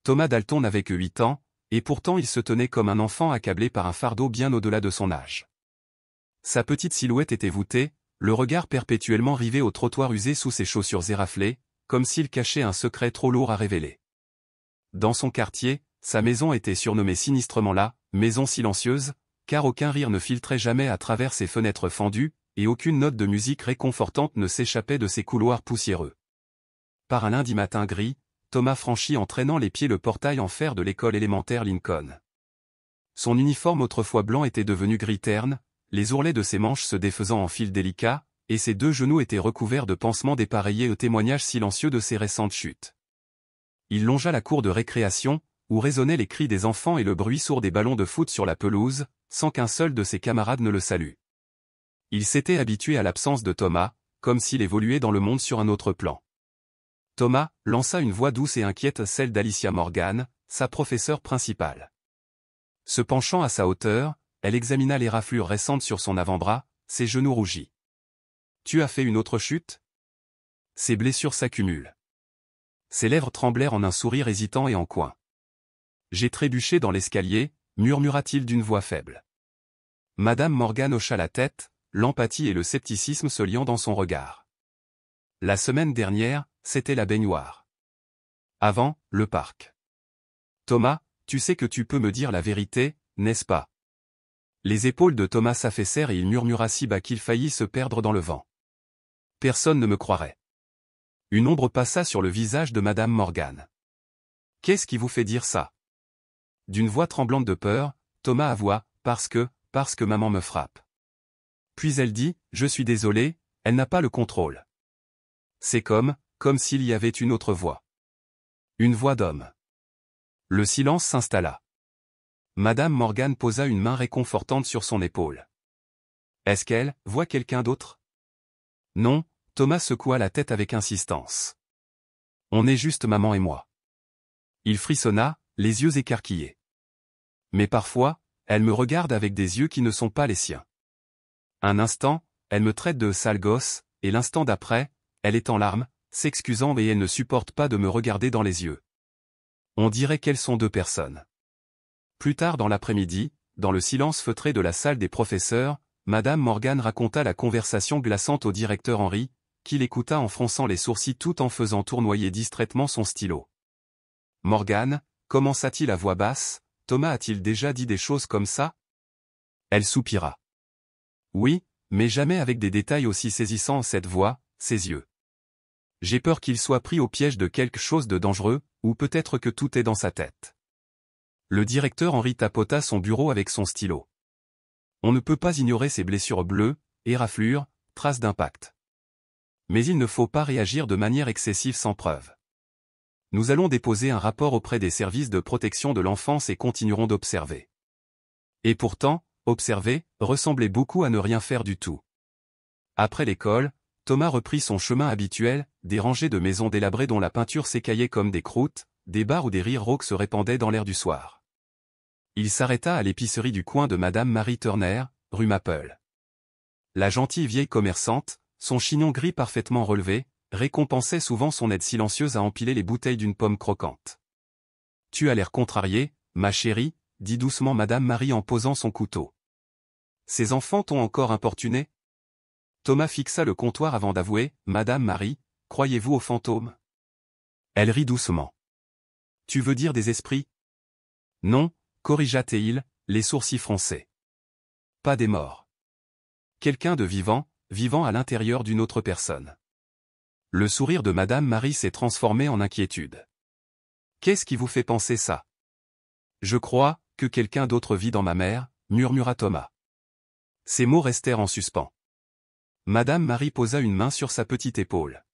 Thomas Dalton n'avait que 8 ans, et pourtant il se tenait comme un enfant accablé par un fardeau bien au-delà de son âge. Sa petite silhouette était voûtée, le regard perpétuellement rivé au trottoir usé sous ses chaussures éraflées, comme s'il cachait un secret trop lourd à révéler. Dans son quartier, sa maison était surnommée sinistrement la « maison silencieuse », car aucun rire ne filtrait jamais à travers ses fenêtres fendues, et aucune note de musique réconfortante ne s'échappait de ses couloirs poussiéreux. Par un lundi matin gris, Thomas franchit en traînant les pieds le portail en fer de l'école élémentaire Lincoln. Son uniforme autrefois blanc était devenu gris terne, les ourlets de ses manches se défaisant en fils délicats, et ses 2 genoux étaient recouverts de pansements dépareillés au témoignage silencieux de ses récentes chutes. Il longea la cour de récréation, où résonnaient les cris des enfants et le bruit sourd des ballons de foot sur la pelouse, sans qu'un seul de ses camarades ne le salue. Il s'était habitué à l'absence de Thomas, comme s'il évoluait dans le monde sur un autre plan. Thomas lança une voix douce et inquiète, celle d'Alicia Morgan, sa professeure principale. Se penchant à sa hauteur, elle examina les raflures récentes sur son avant-bras, ses genoux rougis. « Tu as fait une autre chute ?» Ses blessures s'accumulent. Ses lèvres tremblèrent en un sourire hésitant et en coin. « J'ai trébuché dans l'escalier », murmura-t-il d'une voix faible. Madame Morgan hocha la tête, l'empathie et le scepticisme se liant dans son regard. La semaine dernière, c'était la baignoire. Avant, le parc. Thomas, tu sais que tu peux me dire la vérité, n'est-ce pas? Les épaules de Thomas s'affaissèrent et il murmura si bas qu'il faillit se perdre dans le vent. Personne ne me croirait. Une ombre passa sur le visage de Madame Morgan. Qu'est-ce qui vous fait dire ça? D'une voix tremblante de peur, Thomas avoua, parce que maman me frappe. Puis elle dit, je suis désolée, elle n'a pas le contrôle. C'est comme s'il y avait une autre voix. Une voix d'homme. Le silence s'installa. Madame Morgan posa une main réconfortante sur son épaule. Est-ce qu'elle voit quelqu'un d'autre? Non, Thomas secoua la tête avec insistance. On est juste maman et moi. Il frissonna, les yeux écarquillés. Mais parfois, elle me regarde avec des yeux qui ne sont pas les siens. Un instant, elle me traite de sale gosse, et l'instant d'après, elle est en larmes, s'excusant et elle ne supporte pas de me regarder dans les yeux. On dirait qu'elles sont 2 personnes. Plus tard dans l'après-midi, dans le silence feutré de la salle des professeurs, Madame Morgan raconta la conversation glaçante au directeur Henry, qui l'écouta en fronçant les sourcils tout en faisant tournoyer distraitement son stylo. Morgan, commença-t-il à voix basse, Thomas a-t-il déjà dit des choses comme ça? Elle soupira. Oui, mais jamais avec des détails aussi saisissants, cette voix, ses yeux. J'ai peur qu'il soit pris au piège de quelque chose de dangereux, ou peut-être que tout est dans sa tête. Le directeur Henry tapota son bureau avec son stylo. On ne peut pas ignorer ses blessures bleues, éraflures, traces d'impact. Mais il ne faut pas réagir de manière excessive sans preuve. Nous allons déposer un rapport auprès des services de protection de l'enfance et continuerons d'observer. Et pourtant, observer ressemblait beaucoup à ne rien faire du tout. Après l'école, Thomas reprit son chemin habituel, des rangées de maisons délabrées dont la peinture s'écaillait comme des croûtes, des bars où des rires rauques se répandaient dans l'air du soir. Il s'arrêta à l'épicerie du coin de Madame Marie Turner, rue Maple. La gentille vieille commerçante, son chignon gris parfaitement relevé, récompensait souvent son aide silencieuse à empiler les bouteilles d'une pomme croquante. « Tu as l'air contrariée, ma chérie », dit doucement Madame Marie en posant son couteau. « Ces enfants t'ont encore importuné ?» Thomas fixa le comptoir avant d'avouer, « Madame Marie, croyez-vous aux fantômes ?» Elle rit doucement. « Tu veux dire des esprits ?» Non, corrigea-t-il, les sourcils froncés. Pas des morts. Quelqu'un de vivant, vivant à l'intérieur d'une autre personne. Le sourire de Madame Marie s'est transformé en inquiétude. Qu'est-ce qui vous fait penser ça? Je crois que quelqu'un d'autre vit dans ma mère, murmura Thomas. Ces mots restèrent en suspens. Madame Marie posa une main sur sa petite épaule.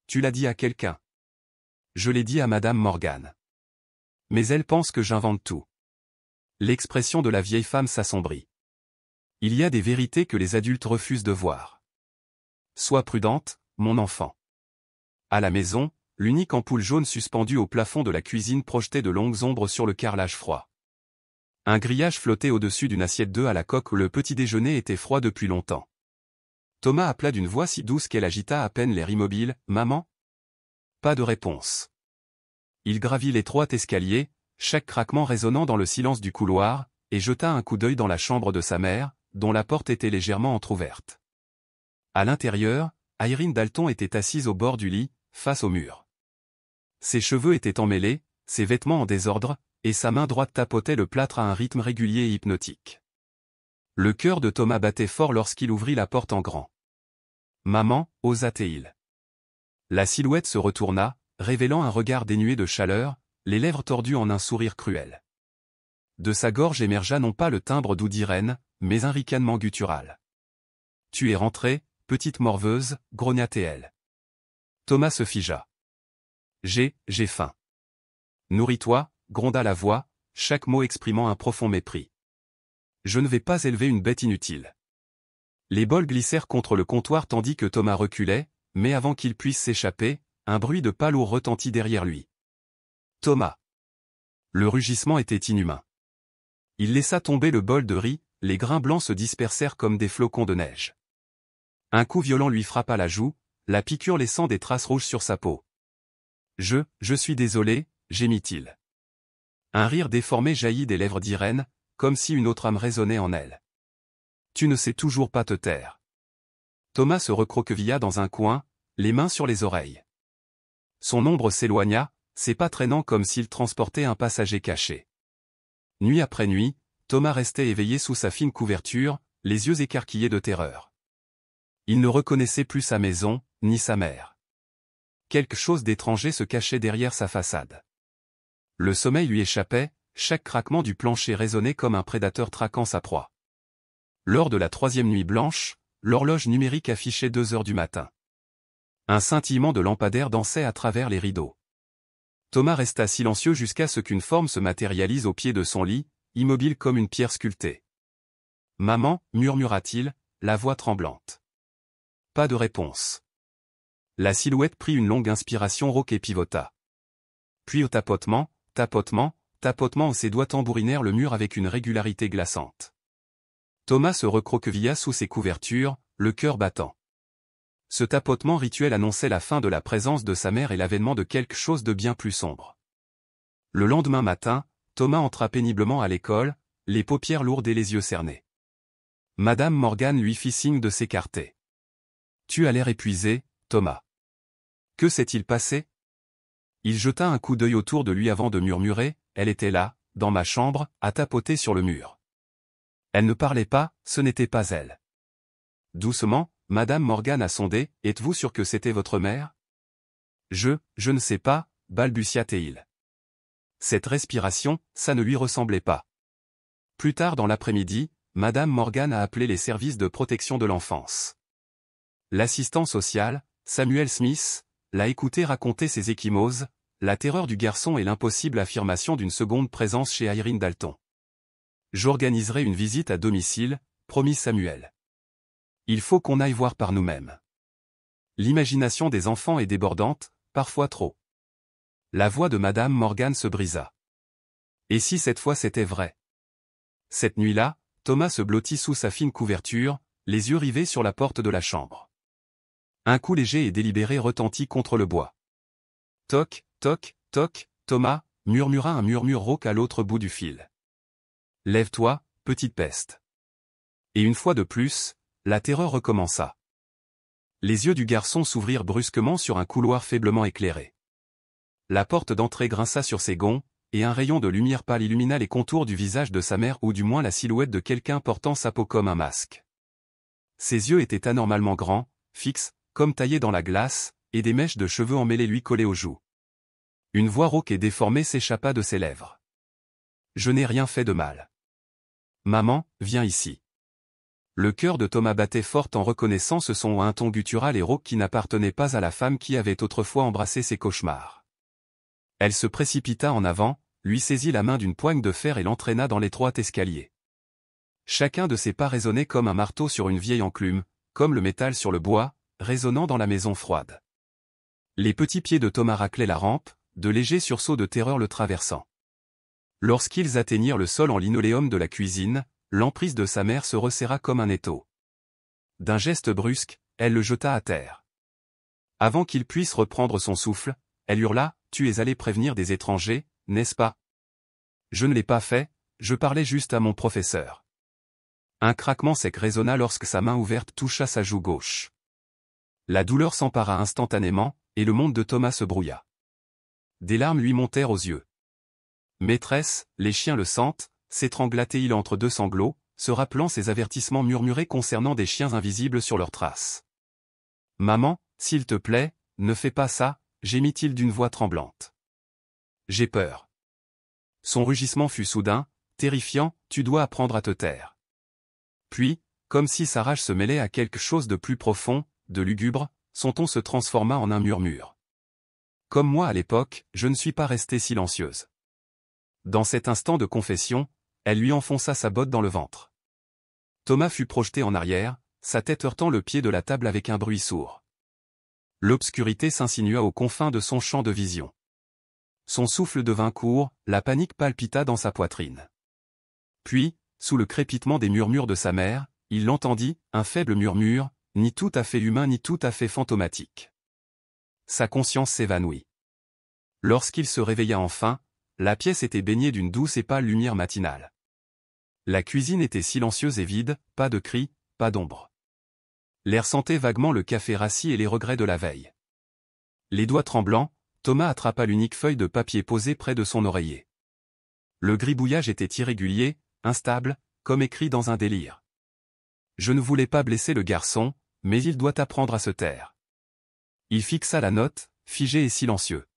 Tu l'as dit à quelqu'un? Je l'ai dit à Madame Morgan. Mais elle pense que j'invente tout. L'expression de la vieille femme s'assombrit. Il y a des vérités que les adultes refusent de voir. Sois prudente, mon enfant. À la maison, l'unique ampoule jaune suspendue au plafond de la cuisine projetait de longues ombres sur le carrelage froid. Un grillage flottait au-dessus d'une assiette d'œufs à la coque où le petit déjeuner était froid depuis longtemps. Thomas appela d'une voix si douce qu'elle agita à peine l'air immobile, « Maman ?» Pas de réponse. Il gravit l'étroit escalier, chaque craquement résonnant dans le silence du couloir, et jeta un coup d'œil dans la chambre de sa mère, dont la porte était légèrement entr'ouverte. À l'intérieur, Irene Dalton était assise au bord du lit, face au mur. Ses cheveux étaient emmêlés, ses vêtements en désordre, et sa main droite tapotait le plâtre à un rythme régulier et hypnotique. Le cœur de Thomas battait fort lorsqu'il ouvrit la porte en grand. « Maman » osa-t-il. La silhouette se retourna, révélant un regard dénué de chaleur, les lèvres tordues en un sourire cruel. De sa gorge émergea non pas le timbre doux d'Irène, mais un ricanement guttural. « Tu es rentrée, petite morveuse » grogna-t-elle. Thomas se figea. « J'ai faim. »« Nourris-toi » gronda la voix, chaque mot exprimant un profond mépris. « Je ne vais pas élever une bête inutile. » Les bols glissèrent contre le comptoir tandis que Thomas reculait, mais avant qu'il puisse s'échapper, un bruit de pas lourd retentit derrière lui. « Thomas !» Le rugissement était inhumain. Il laissa tomber le bol de riz, les grains blancs se dispersèrent comme des flocons de neige. Un coup violent lui frappa la joue, la piqûre laissant des traces rouges sur sa peau. « Je suis désolé » gémit-il. Un rire déformé jaillit des lèvres d'Irène, comme si une autre âme résonnait en elle. « Tu ne sais toujours pas te taire. » Thomas se recroquevilla dans un coin, les mains sur les oreilles. Son ombre s'éloigna, ses pas traînant comme s'il transportait un passager caché. Nuit après nuit, Thomas restait éveillé sous sa fine couverture, les yeux écarquillés de terreur. Il ne reconnaissait plus sa maison, ni sa mère. Quelque chose d'étranger se cachait derrière sa façade. Le sommeil lui échappait, chaque craquement du plancher résonnait comme un prédateur traquant sa proie. Lors de la 3e nuit blanche, l'horloge numérique affichait 2 heures du matin. Un scintillement de lampadaire dansait à travers les rideaux. Thomas resta silencieux jusqu'à ce qu'une forme se matérialise au pied de son lit, immobile comme une pierre sculptée. « Maman » murmura-t-il, la voix tremblante. Pas de réponse. La silhouette prit une longue inspiration rauque et pivota. Puis au tapotement, tapotement, tapotement où ses doigts tambourinèrent le mur avec une régularité glaçante. Thomas se recroquevilla sous ses couvertures, le cœur battant. Ce tapotement rituel annonçait la fin de la présence de sa mère et l'avènement de quelque chose de bien plus sombre. Le lendemain matin, Thomas entra péniblement à l'école, les paupières lourdes et les yeux cernés. Madame Morgan lui fit signe de s'écarter. « Tu as l'air épuisé, Thomas. » Que s'est-il passé? Il jeta un coup d'œil autour de lui avant de murmurer, « Elle était là, dans ma chambre, à tapoter sur le mur. » Elle ne parlait pas, ce n'était pas elle. Doucement, Madame Morgan a sondé, « Êtes-vous sûr que c'était votre mère ?»« Je ne sais pas, » balbutia-t-il. Cette respiration, ça ne lui ressemblait pas. Plus tard dans l'après-midi, Madame Morgan a appelé les services de protection de l'enfance. L'assistant social, Samuel Smith, l'a écouté raconter ses ecchymoses, la terreur du garçon et l'impossible affirmation d'une seconde présence chez Irene Dalton. « J'organiserai une visite à domicile », promit Samuel. « Il faut qu'on aille voir par nous-mêmes. » L'imagination des enfants est débordante, parfois trop. La voix de Madame Morgan se brisa. Et si cette fois c'était vrai? Cette nuit-là, Thomas se blottit sous sa fine couverture, les yeux rivés sur la porte de la chambre. Un coup léger et délibéré retentit contre le bois. « Toc, toc, toc, Thomas » murmura un murmure rauque à l'autre bout du fil. « Lève-toi, petite peste. » Et une fois de plus, la terreur recommença. Les yeux du garçon s'ouvrirent brusquement sur un couloir faiblement éclairé. La porte d'entrée grinça sur ses gonds, et un rayon de lumière pâle illumina les contours du visage de sa mère ou du moins la silhouette de quelqu'un portant sa peau comme un masque. Ses yeux étaient anormalement grands, fixes, comme taillés dans la glace, et des mèches de cheveux emmêlés lui collaient aux joues. Une voix rauque et déformée s'échappa de ses lèvres. « Je n'ai rien fait de mal. Maman, viens ici. » Le cœur de Thomas battait fort en reconnaissant ce son à un ton guttural et rauque qui n'appartenait pas à la femme qui avait autrefois embrassé ses cauchemars. Elle se précipita en avant, lui saisit la main d'une poigne de fer et l'entraîna dans l'étroit escalier. Chacun de ses pas résonnait comme un marteau sur une vieille enclume, comme le métal sur le bois, résonnant dans la maison froide. Les petits pieds de Thomas raclaient la rampe, de légers sursauts de terreur le traversant. Lorsqu'ils atteignirent le sol en linoléum de la cuisine, l'emprise de sa mère se resserra comme un étau. D'un geste brusque, elle le jeta à terre. Avant qu'il puisse reprendre son souffle, elle hurla, tu es allé prévenir des étrangers, n'est-ce pas? Je ne l'ai pas fait, je parlais juste à mon professeur. Un craquement sec résonna lorsque sa main ouverte toucha sa joue gauche. La douleur s'empara instantanément, et le monde de Thomas se brouilla. Des larmes lui montèrent aux yeux. Maîtresse, les chiens le sentent, s'étrangla-t-il entre deux sanglots, se rappelant ses avertissements murmurés concernant des chiens invisibles sur leurs traces. Maman, s'il te plaît, ne fais pas ça, gémit-il d'une voix tremblante. J'ai peur. Son rugissement fut soudain, terrifiant, tu dois apprendre à te taire. Puis, comme si sa rage se mêlait à quelque chose de plus profond, de lugubre, son ton se transforma en un murmure. Comme moi à l'époque, je ne suis pas restée silencieuse. Dans cet instant de confession, elle lui enfonça sa botte dans le ventre. Thomas fut projeté en arrière, sa tête heurtant le pied de la table avec un bruit sourd. L'obscurité s'insinua aux confins de son champ de vision. Son souffle devint court, la panique palpita dans sa poitrine. Puis, sous le crépitement des murmures de sa mère, il l'entendit, un faible murmure, ni tout à fait humain ni tout à fait fantomatique. Sa conscience s'évanouit. Lorsqu'il se réveilla enfin, la pièce était baignée d'une douce et pâle lumière matinale. La cuisine était silencieuse et vide, pas de cris, pas d'ombre. L'air sentait vaguement le café rassis et les regrets de la veille. Les doigts tremblants, Thomas attrapa l'unique feuille de papier posée près de son oreiller. Le gribouillage était irrégulier, instable, comme écrit dans un délire. Je ne voulais pas blesser le garçon, mais il doit apprendre à se taire. Il fixa la note, figé et silencieux.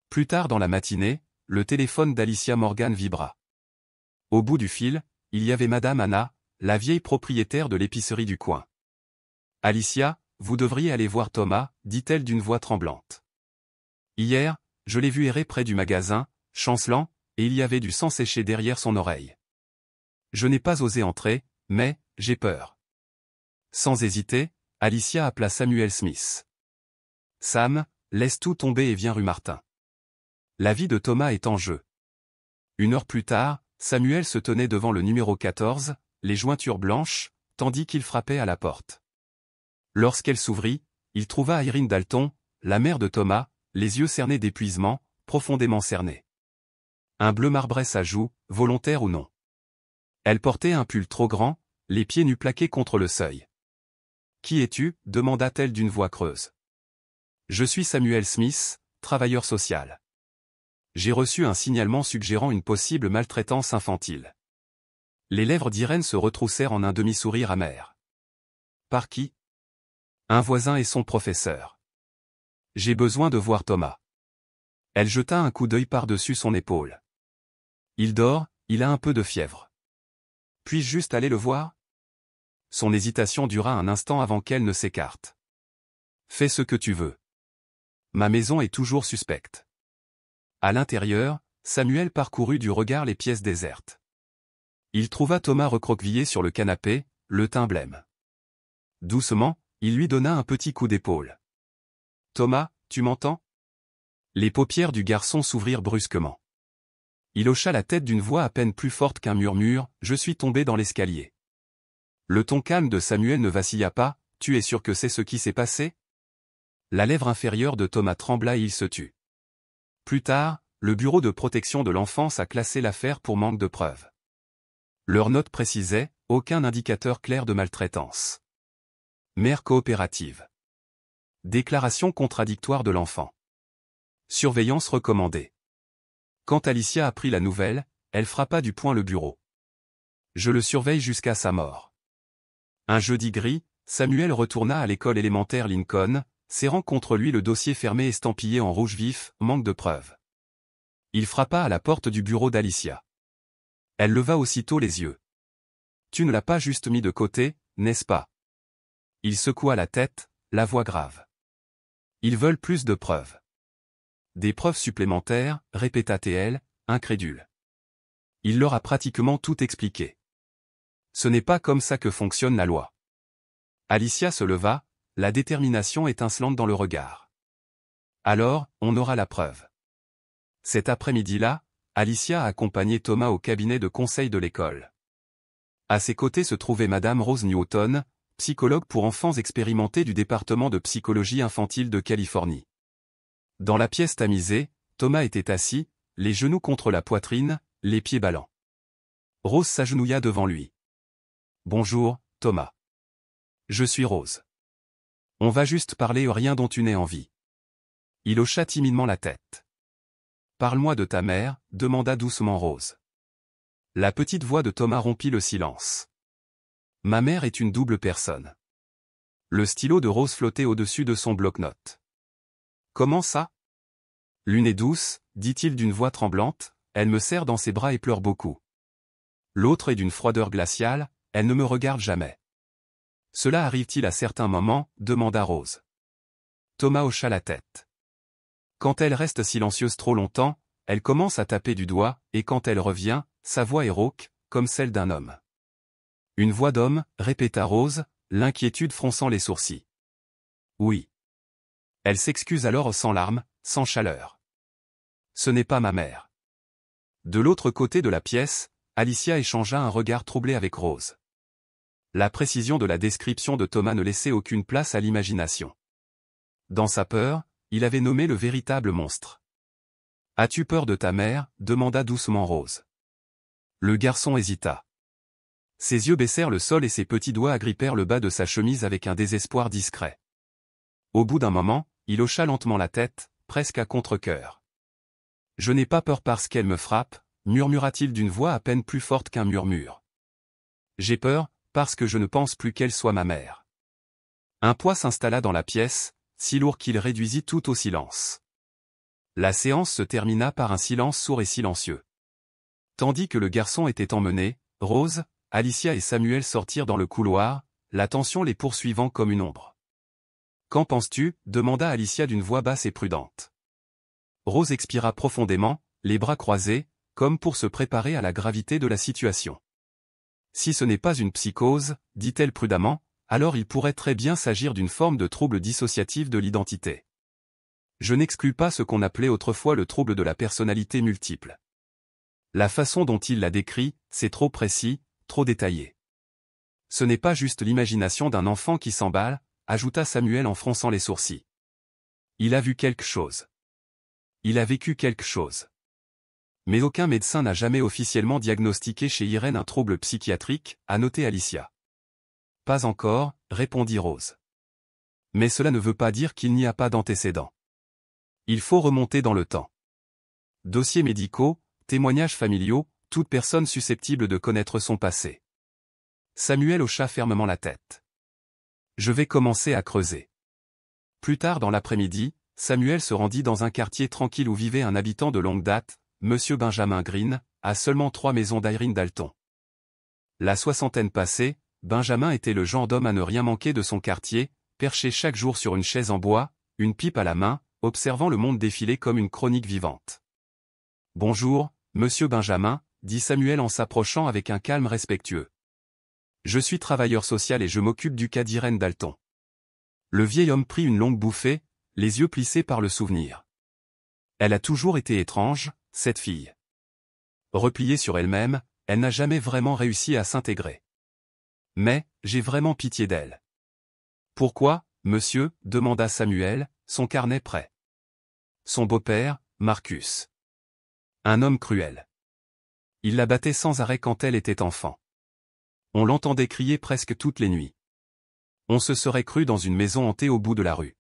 Plus tard dans la matinée, le téléphone d'Alicia Morgan vibra. Au bout du fil, il y avait Madame Anna, la vieille propriétaire de l'épicerie du coin. « Alicia, vous devriez aller voir Thomas, dit-elle d'une voix tremblante. Hier, je l'ai vu errer près du magasin, chancelant, et il y avait du sang séché derrière son oreille. Je n'ai pas osé entrer, mais, j'ai peur. » Sans hésiter, Alicia appela Samuel Smith. « Sam, laisse tout tomber et viens rue Martin. La vie de Thomas est en jeu. » Une heure plus tard, Samuel se tenait devant le numéro 14, les jointures blanches, tandis qu'il frappait à la porte. Lorsqu'elle s'ouvrit, il trouva Irene Dalton, la mère de Thomas, les yeux cernés d'épuisement, profondément cernés. Un bleu marbrait sa joue, volontaire ou non. Elle portait un pull trop grand, les pieds nus plaqués contre le seuil. « Qui es-tu » demanda-t-elle d'une voix creuse. « Je suis Samuel Smith, travailleur social. J'ai reçu un signalement suggérant une possible maltraitance infantile. » Les lèvres d'Irène se retroussèrent en un demi-sourire amer. « Par qui ?»« Un voisin et son professeur. J'ai besoin de voir Thomas. » Elle jeta un coup d'œil par-dessus son épaule. « Il dort, il a un peu de fièvre. Puis-je juste aller le voir ?» Son hésitation dura un instant avant qu'elle ne s'écarte. « Fais ce que tu veux. Ma maison est toujours suspecte. » À l'intérieur, Samuel parcourut du regard les pièces désertes. Il trouva Thomas recroquevillé sur le canapé, le teint blême. Doucement, il lui donna un petit coup d'épaule. « Thomas, tu m'entends ?» Les paupières du garçon s'ouvrirent brusquement. Il hocha la tête d'une voix à peine plus forte qu'un murmure, « Je suis tombé dans l'escalier. » Le ton calme de Samuel ne vacilla pas, « Tu es sûr que c'est ce qui s'est passé ?» La lèvre inférieure de Thomas trembla et il se tut. Plus tard, le Bureau de protection de l'enfance a classé l'affaire pour manque de preuves. Leur note précisait, aucun indicateur clair de maltraitance. Mère coopérative. Déclaration contradictoire de l'enfant. Surveillance recommandée. Quand Alicia apprit la nouvelle, elle frappa du poing le bureau. Je le surveille jusqu'à sa mort. Un jeudi gris, Samuel retourna à l'école élémentaire Lincoln, serrant contre lui le dossier fermé estampillé en rouge vif, manque de preuves. Il frappa à la porte du bureau d'Alicia. Elle leva aussitôt les yeux. « Tu ne l'as pas juste mis de côté, n'est-ce pas ?» Il secoua la tête, la voix grave. « Ils veulent plus de preuves. »« Des preuves supplémentaires » répéta-t-elle, incrédule. Il leur a pratiquement tout expliqué. Ce n'est pas comme ça que fonctionne la loi. Alicia se leva, la détermination étincelante dans le regard. Alors, on aura la preuve. Cet après-midi-là, Alicia a accompagné Thomas au cabinet de conseil de l'école. À ses côtés se trouvait Madame Rose Newton, psychologue pour enfants expérimentés du département de psychologie infantile de Californie. Dans la pièce tamisée, Thomas était assis, les genoux contre la poitrine, les pieds ballants. Rose s'agenouilla devant lui. « Bonjour, Thomas. Je suis Rose. On va juste parler rien dont tu n'aies envie. » Il hocha timidement la tête. « Parle-moi de ta mère, » demanda doucement Rose. La petite voix de Thomas rompit le silence. « Ma mère est une double personne. » Le stylo de Rose flottait au-dessus de son bloc-notes. « Comment ça ? » « L'une est douce, dit-il d'une voix tremblante, elle me serre dans ses bras et pleure beaucoup. L'autre est d'une froideur glaciale, elle ne me regarde jamais. » « Cela arrive-t-il à certains moments ? » demanda Rose. Thomas hocha la tête. « Quand elle reste silencieuse trop longtemps, elle commence à taper du doigt, et quand elle revient, sa voix est rauque, comme celle d'un homme. »« Une voix d'homme, » répéta Rose, l'inquiétude fronçant les sourcils. « Oui. » Elle s'excuse alors sans larmes, sans chaleur. « Ce n'est pas ma mère. » De l'autre côté de la pièce, Alicia échangea un regard troublé avec Rose. La précision de la description de Thomas ne laissait aucune place à l'imagination. Dans sa peur, il avait nommé le véritable monstre. « As-tu peur de ta mère ?» demanda doucement Rose. Le garçon hésita. Ses yeux baissèrent le sol et ses petits doigts agrippèrent le bas de sa chemise avec un désespoir discret. Au bout d'un moment, il hocha lentement la tête, presque à contre-cœur. « Je n'ai pas peur parce qu'elle me frappe, » murmura-t-il d'une voix à peine plus forte qu'un murmure. « J'ai peur, parce que je ne pense plus qu'elle soit ma mère. » Un poids s'installa dans la pièce, si lourd qu'il réduisit tout au silence. La séance se termina par un silence sourd et silencieux. Tandis que le garçon était emmené, Rose, Alicia et Samuel sortirent dans le couloir, la tension les poursuivant comme une ombre. « Qu'en penses-tu ? demanda Alicia d'une voix basse et prudente. Rose expira profondément, les bras croisés, comme pour se préparer à la gravité de la situation. « Si ce n'est pas une psychose, dit-elle prudemment, alors il pourrait très bien s'agir d'une forme de trouble dissociatif de l'identité. Je n'exclus pas ce qu'on appelait autrefois le trouble de la personnalité multiple. La façon dont il l'a décrit, c'est trop précis, trop détaillé. Ce n'est pas juste l'imagination d'un enfant qui s'emballe, ajouta Samuel en fronçant les sourcils. Il a vu quelque chose. Il a vécu quelque chose. Mais aucun médecin n'a jamais officiellement diagnostiqué chez Irène un trouble psychiatrique, a noté Alicia. Pas encore, répondit Rose. Mais cela ne veut pas dire qu'il n'y a pas d'antécédents. Il faut remonter dans le temps. Dossiers médicaux, témoignages familiaux, toute personne susceptible de connaître son passé. Samuel hocha fermement la tête. Je vais commencer à creuser. Plus tard dans l'après-midi, Samuel se rendit dans un quartier tranquille où vivait un habitant de longue date, Monsieur Benjamin Green, à seulement 3 maisons d'Irene Dalton. La soixantaine passée, Benjamin était le genre d'homme à ne rien manquer de son quartier, perché chaque jour sur une chaise en bois, une pipe à la main, observant le monde défiler comme une chronique vivante. « Bonjour, Monsieur Benjamin, » dit Samuel en s'approchant avec un calme respectueux. « Je suis travailleur social et je m'occupe du cas d'Irène Dalton. » Le vieil homme prit une longue bouffée, les yeux plissés par le souvenir. Elle a toujours été étrange, cette fille. Repliée sur elle-même, elle n'a jamais vraiment réussi à s'intégrer. Mais, j'ai vraiment pitié d'elle. « Pourquoi, monsieur ?» demanda Samuel, son carnet prêt. Son beau-père, Marcus. Un homme cruel. Il la battait sans arrêt quand elle était enfant. On l'entendait crier presque toutes les nuits. On se serait cru dans une maison hantée au bout de la rue.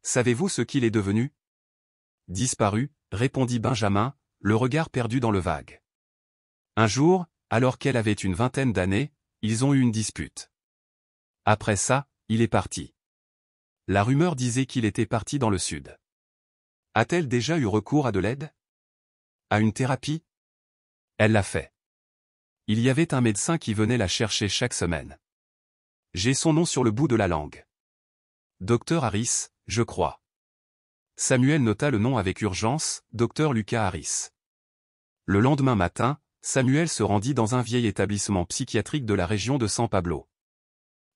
Savez-vous ce qu'il est devenu ? Disparu, répondit Benjamin, le regard perdu dans le vague. Un jour, alors qu'elle avait une vingtaine d'années, ils ont eu une dispute. Après ça, il est parti. La rumeur disait qu'il était parti dans le sud. A-t-elle déjà eu recours à de l'aide ? À une thérapie ? Elle l'a fait. Il y avait un médecin qui venait la chercher chaque semaine. J'ai son nom sur le bout de la langue. Docteur Harris, je crois. Samuel nota le nom avec urgence, Docteur Lucas Harris. Le lendemain matin, Samuel se rendit dans un vieil établissement psychiatrique de la région de San Pablo.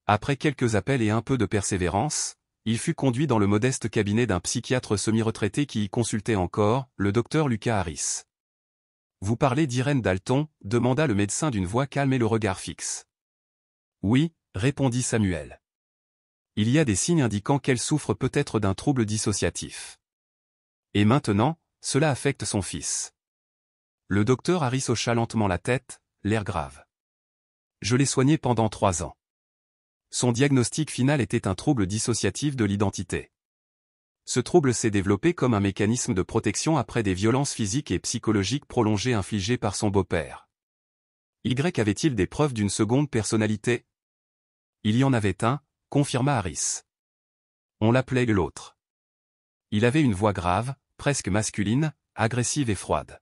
Après quelques appels et un peu de persévérance, il fut conduit dans le modeste cabinet d'un psychiatre semi-retraité qui y consultait encore, le docteur Lucas Harris. « Vous parlez d'Irène Dalton ?» demanda le médecin d'une voix calme et le regard fixe. « Oui », répondit Samuel. « Il y a des signes indiquant qu'elle souffre peut-être d'un trouble dissociatif. Et maintenant, cela affecte son fils. Le docteur Harris hocha lentement la tête, l'air grave. Je l'ai soigné pendant 3 ans. Son diagnostic final était un trouble dissociatif de l'identité. Ce trouble s'est développé comme un mécanisme de protection après des violences physiques et psychologiques prolongées infligées par son beau-père. Y avait-il des preuves d'une seconde personnalité? Il y en avait un, confirma Harris. On l'appelait l'autre. Il avait une voix grave, presque masculine, agressive et froide.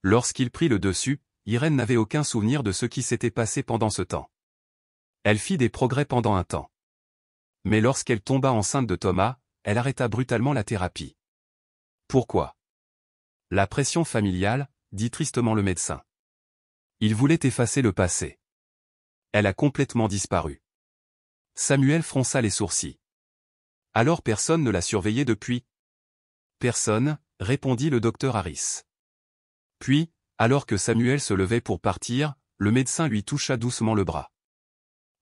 Lorsqu'il prit le dessus, Irène n'avait aucun souvenir de ce qui s'était passé pendant ce temps. Elle fit des progrès pendant un temps. Mais lorsqu'elle tomba enceinte de Thomas, elle arrêta brutalement la thérapie. Pourquoi? La pression familiale, dit tristement le médecin. Il voulait effacer le passé. Elle a complètement disparu. Samuel fronça les sourcils. Alors personne ne l'a surveillée depuis? Personne, répondit le docteur Harris. Puis, alors que Samuel se levait pour partir, le médecin lui toucha doucement le bras.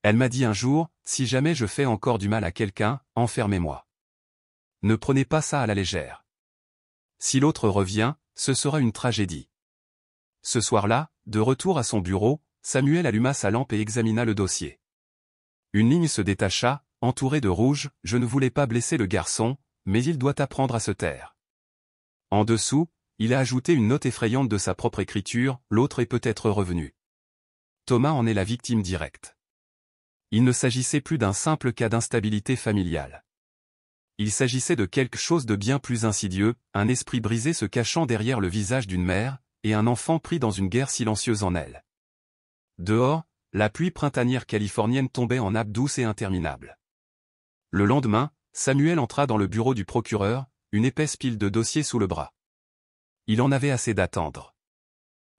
Elle m'a dit un jour, si jamais je fais encore du mal à quelqu'un, enfermez-moi. Ne prenez pas ça à la légère. Si l'autre revient, ce sera une tragédie. Ce soir-là, de retour à son bureau, Samuel alluma sa lampe et examina le dossier. Une ligne se détacha, entourée de rouge, je ne voulais pas blesser le garçon, mais il doit apprendre à se taire. En dessous, il a ajouté une note effrayante de sa propre écriture, l'autre est peut-être revenu. Thomas en est la victime directe. Il ne s'agissait plus d'un simple cas d'instabilité familiale. Il s'agissait de quelque chose de bien plus insidieux, un esprit brisé se cachant derrière le visage d'une mère, et un enfant pris dans une guerre silencieuse en elle. Dehors, la pluie printanière californienne tombait en nappes douces et interminables. Le lendemain, Samuel entra dans le bureau du procureur, une épaisse pile de dossiers sous le bras. Il en avait assez d'attendre.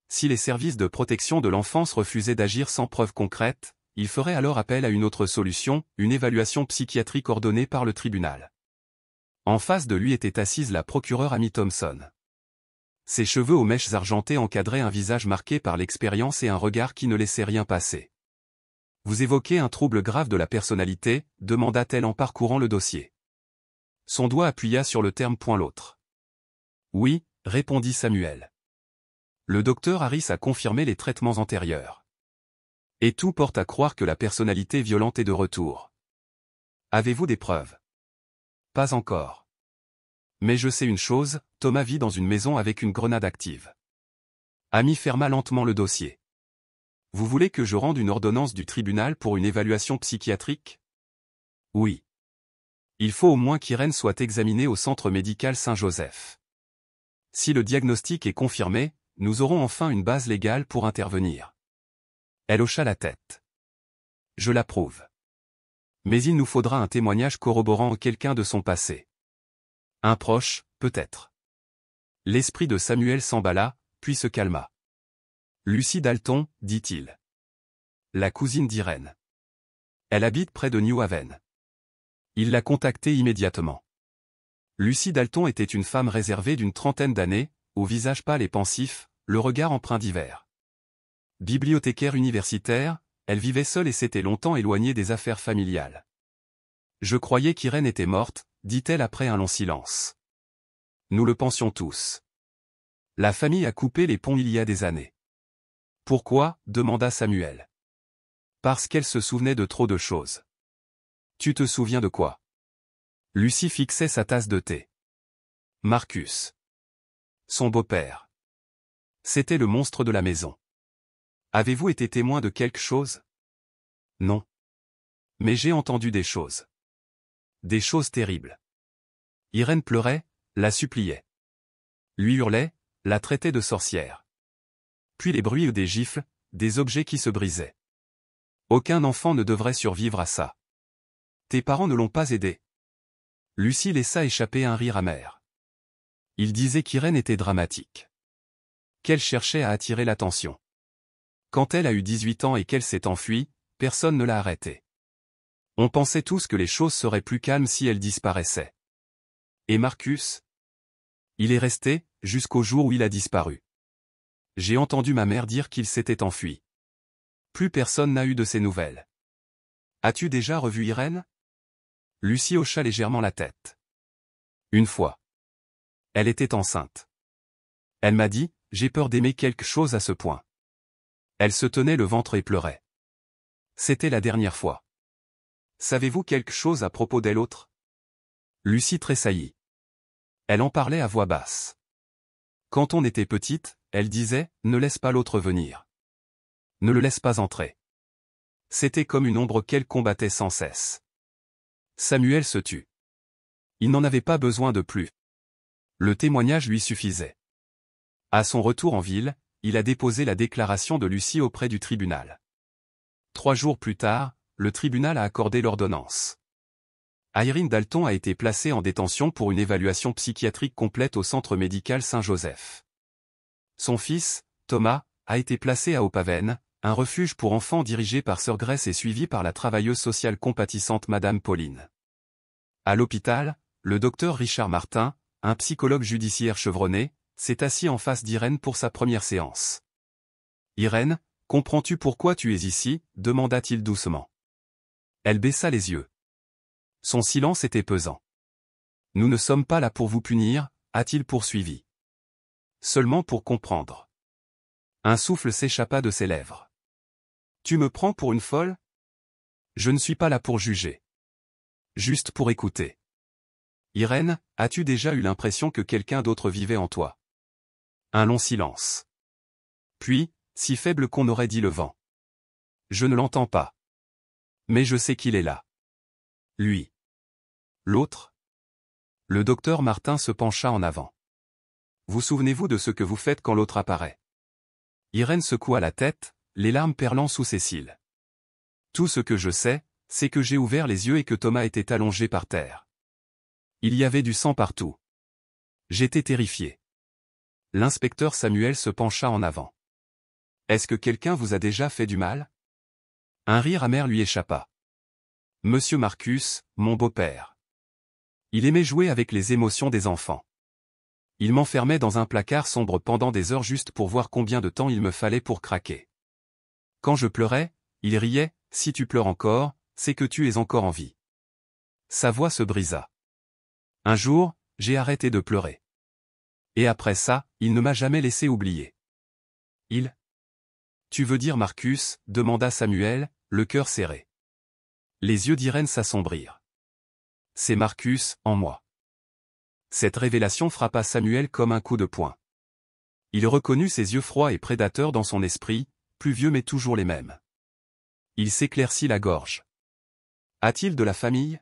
Si les services de protection de l'enfance refusaient d'agir sans preuve concrète, il ferait alors appel à une autre solution, une évaluation psychiatrique ordonnée par le tribunal. En face de lui était assise la procureure Amy Thompson. Ses cheveux aux mèches argentées encadraient un visage marqué par l'expérience et un regard qui ne laissait rien passer. « Vous évoquez un trouble grave de la personnalité ?» demanda-t-elle en parcourant le dossier. Son doigt appuya sur le terme point l'autre. « Oui », répondit Samuel. Le docteur Harris a confirmé les traitements antérieurs. Et tout porte à croire que la personnalité violente est de retour. Avez-vous des preuves? Pas encore. Mais je sais une chose, Thomas vit dans une maison avec une grenade active. Amy ferma lentement le dossier. Vous voulez que je rende une ordonnance du tribunal pour une évaluation psychiatrique? Oui. Il faut au moins qu'Irène soit examinée au centre médical Saint-Joseph. Si le diagnostic est confirmé, nous aurons enfin une base légale pour intervenir. Elle hocha la tête. Je l'approuve. Mais il nous faudra un témoignage corroborant quelqu'un de son passé. Un proche, peut-être. L'esprit de Samuel s'emballa, puis se calma. Lucy Dalton, dit-il. La cousine d'Irène. Elle habite près de New Haven. Il l'a contactée immédiatement. Lucy Dalton était une femme réservée d'une trentaine d'années, au visage pâle et pensif, le regard empreint d'hiver. Bibliothécaire universitaire, elle vivait seule et s'était longtemps éloignée des affaires familiales. Je croyais qu'Irène était morte, dit-elle après un long silence. Nous le pensions tous. La famille a coupé les ponts il y a des années. Pourquoi? Demanda Samuel. Parce qu'elle se souvenait de trop de choses. Tu te souviens de quoi? Lucie fixait sa tasse de thé. Marcus. Son beau-père. C'était le monstre de la maison. Avez-vous été témoin de quelque chose? Non. Mais j'ai entendu des choses. Des choses terribles. Irène pleurait, la suppliait. Lui hurlait, la traitait de sorcière. Puis les bruits des gifles, des objets qui se brisaient. Aucun enfant ne devrait survivre à ça. Tes parents ne l'ont pas aidé. Lucie laissa échapper un rire amer. Il disait qu'Irène était dramatique. Qu'elle cherchait à attirer l'attention. Quand elle a eu 18 ans et qu'elle s'est enfuie, personne ne l'a arrêtée. On pensait tous que les choses seraient plus calmes si elle disparaissait. Et Marcus? Il est resté, jusqu'au jour où il a disparu. J'ai entendu ma mère dire qu'il s'était enfui. Plus personne n'a eu de ses nouvelles. As-tu déjà revu Irène? Lucie hocha légèrement la tête. Une fois. Elle était enceinte. Elle m'a dit, j'ai peur d'aimer quelque chose à ce point. Elle se tenait le ventre et pleurait. C'était la dernière fois. Savez-vous quelque chose à propos d'elle autre? Lucie tressaillit. Elle en parlait à voix basse. Quand on était petite, elle disait, ne laisse pas l'autre venir. Ne le laisse pas entrer. C'était comme une ombre qu'elle combattait sans cesse. Samuel se tut. Il n'en avait pas besoin de plus. Le témoignage lui suffisait. À son retour en ville, il a déposé la déclaration de Lucie auprès du tribunal. 3 jours plus tard, le tribunal a accordé l'ordonnance. Irene Dalton a été placée en détention pour une évaluation psychiatrique complète au centre médical Saint-Joseph. Son fils, Thomas, a été placé à Opaven, un refuge pour enfants dirigé par Sœur Grace et suivi par la travailleuse sociale compatissante Madame Pauline. À l'hôpital, le docteur Richard Martin, un psychologue judiciaire chevronné, s'est assis en face d'Irène pour sa première séance. « Irène, comprends-tu pourquoi tu es ici » demanda-t-il doucement. Elle baissa les yeux. Son silence était pesant. « Nous ne sommes pas là pour vous punir » a-t-il poursuivi. « Seulement pour comprendre. » Un souffle s'échappa de ses lèvres. « Tu me prends pour une folle ? Je ne suis pas là pour juger. Juste pour écouter. Irène, as-tu déjà eu l'impression que quelqu'un d'autre vivait en toi ? » Un long silence. Puis, si faible qu'on aurait dit le vent. « Je ne l'entends pas. Mais je sais qu'il est là. » Lui. L'autre ? Le docteur Martin se pencha en avant. « Vous souvenez-vous de ce que vous faites quand l'autre apparaît ?» Irène secoua la tête, les larmes perlant sous ses cils. « Tout ce que je sais, c'est que j'ai ouvert les yeux et que Thomas était allongé par terre. Il y avait du sang partout. J'étais terrifié. » L'inspecteur Samuel se pencha en avant. « Est-ce que quelqu'un vous a déjà fait du mal ?» Un rire amer lui échappa. « Monsieur Marcus, mon beau-père. Il aimait jouer avec les émotions des enfants. Il m'enfermait dans un placard sombre pendant des heures juste pour voir combien de temps il me fallait pour craquer. Quand je pleurais, il riait, « Si tu pleures encore, c'est que tu es encore en vie. » Sa voix se brisa. Un jour, j'ai arrêté de pleurer. Et après ça, il ne m'a jamais laissé oublier. Il ? Tu veux dire Marcus ? Demanda Samuel, le cœur serré. Les yeux d'Irène s'assombrirent. C'est Marcus, en moi. Cette révélation frappa Samuel comme un coup de poing. Il reconnut ses yeux froids et prédateurs dans son esprit, plus vieux mais toujours les mêmes. Il s'éclaircit la gorge. A-t-il de la famille ?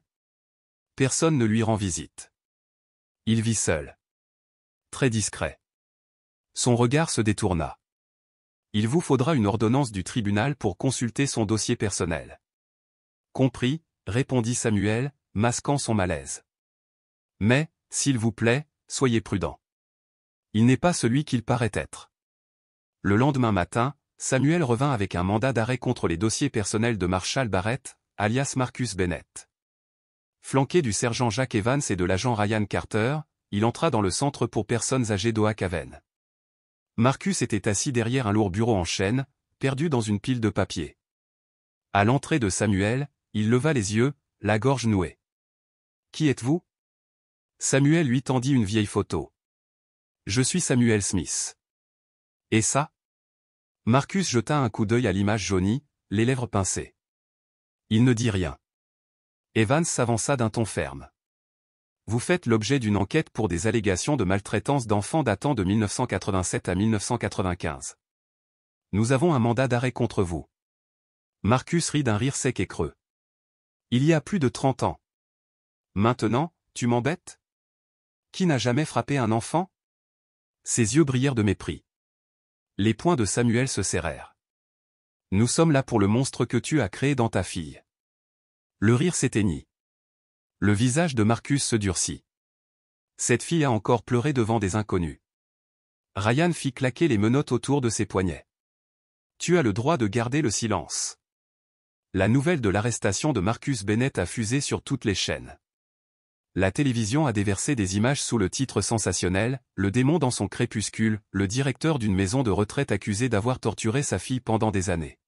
Personne ne lui rend visite. Il vit seul. Très discret. Son regard se détourna. Il vous faudra une ordonnance du tribunal pour consulter son dossier personnel. Compris, répondit Samuel, masquant son malaise. Mais, s'il vous plaît, soyez prudent. Il n'est pas celui qu'il paraît être. Le lendemain matin, Samuel revint avec un mandat d'arrêt contre les dossiers personnels de Marshall Barrett, alias Marcus Bennett. Flanqué du sergent Jack Evans et de l'agent Ryan Carter, il entra dans le centre pour personnes âgées d'Oakaven. Marcus était assis derrière un lourd bureau en chêne, perdu dans une pile de papier. À l'entrée de Samuel, il leva les yeux, la gorge nouée. « Qui êtes-vous » Samuel lui tendit une vieille photo. « Je suis Samuel Smith. »« Et ça » Marcus jeta un coup d'œil à l'image jaunie, les lèvres pincées. Il ne dit rien. Evans s'avança d'un ton ferme. « Vous faites l'objet d'une enquête pour des allégations de maltraitance d'enfants datant de 1987 à 1995. Nous avons un mandat d'arrêt contre vous. » Marcus rit d'un rire sec et creux. « Il y a plus de 30 ans. Maintenant, tu m'embêtes ? Qui n'a jamais frappé un enfant ?» Ses yeux brillèrent de mépris. Les poings de Samuel se serrèrent. « Nous sommes là pour le monstre que tu as créé dans ta fille. » Le rire s'éteignit. Le visage de Marcus se durcit. Cette fille a encore pleuré devant des inconnus. Ryan fit claquer les menottes autour de ses poignets. « Tu as le droit de garder le silence. » La nouvelle de l'arrestation de Marcus Bennett a fusé sur toutes les chaînes. La télévision a déversé des images sous le titre sensationnel, « Le démon dans son crépuscule, le directeur d'une maison de retraite accusé d'avoir torturé sa fille pendant des années. »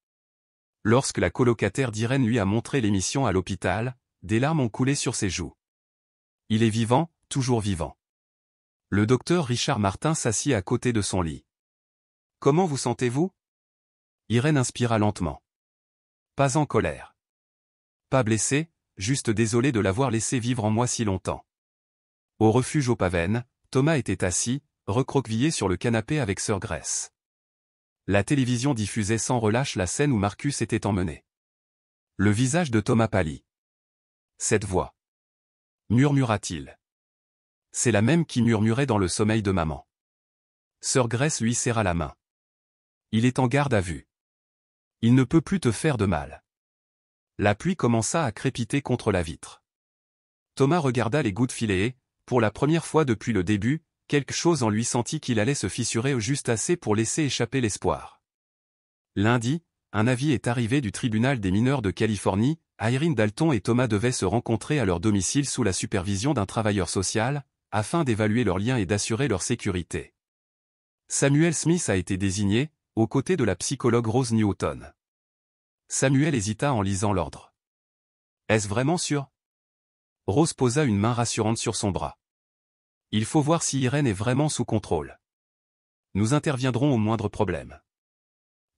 Lorsque la colocataire d'Irène lui a montré l'émission à l'hôpital, des larmes ont coulé sur ses joues. Il est vivant, toujours vivant. Le docteur Richard Martin s'assit à côté de son lit. « Comment vous sentez-vous » Irène inspira lentement. Pas en colère. Pas blessé, juste désolé de l'avoir laissé vivre en moi si longtemps. Au refuge aux Pavènes, Thomas était assis, recroquevillé sur le canapé avec sœur Grace. La télévision diffusait sans relâche la scène où Marcus était emmené. Le visage de Thomas pâlit. Cette voix. Murmura-t-il. C'est la même qui murmurait dans le sommeil de maman. Sœur Grace lui serra la main. Il est en garde à vue. Il ne peut plus te faire de mal. La pluie commença à crépiter contre la vitre. Thomas regarda les gouttes filer et, pour la première fois depuis le début, quelque chose en lui sentit qu'il allait se fissurer juste assez pour laisser échapper l'espoir. Lundi, un avis est arrivé du tribunal des mineurs de Californie. Irene Dalton et Thomas devaient se rencontrer à leur domicile sous la supervision d'un travailleur social, afin d'évaluer leurs liens et d'assurer leur sécurité. Samuel Smith a été désigné, aux côtés de la psychologue Rose Newton. Samuel hésita en lisant l'ordre. « Est-ce vraiment sûr ?» Rose posa une main rassurante sur son bras. « Il faut voir si Irène est vraiment sous contrôle. Nous interviendrons au moindre problème. »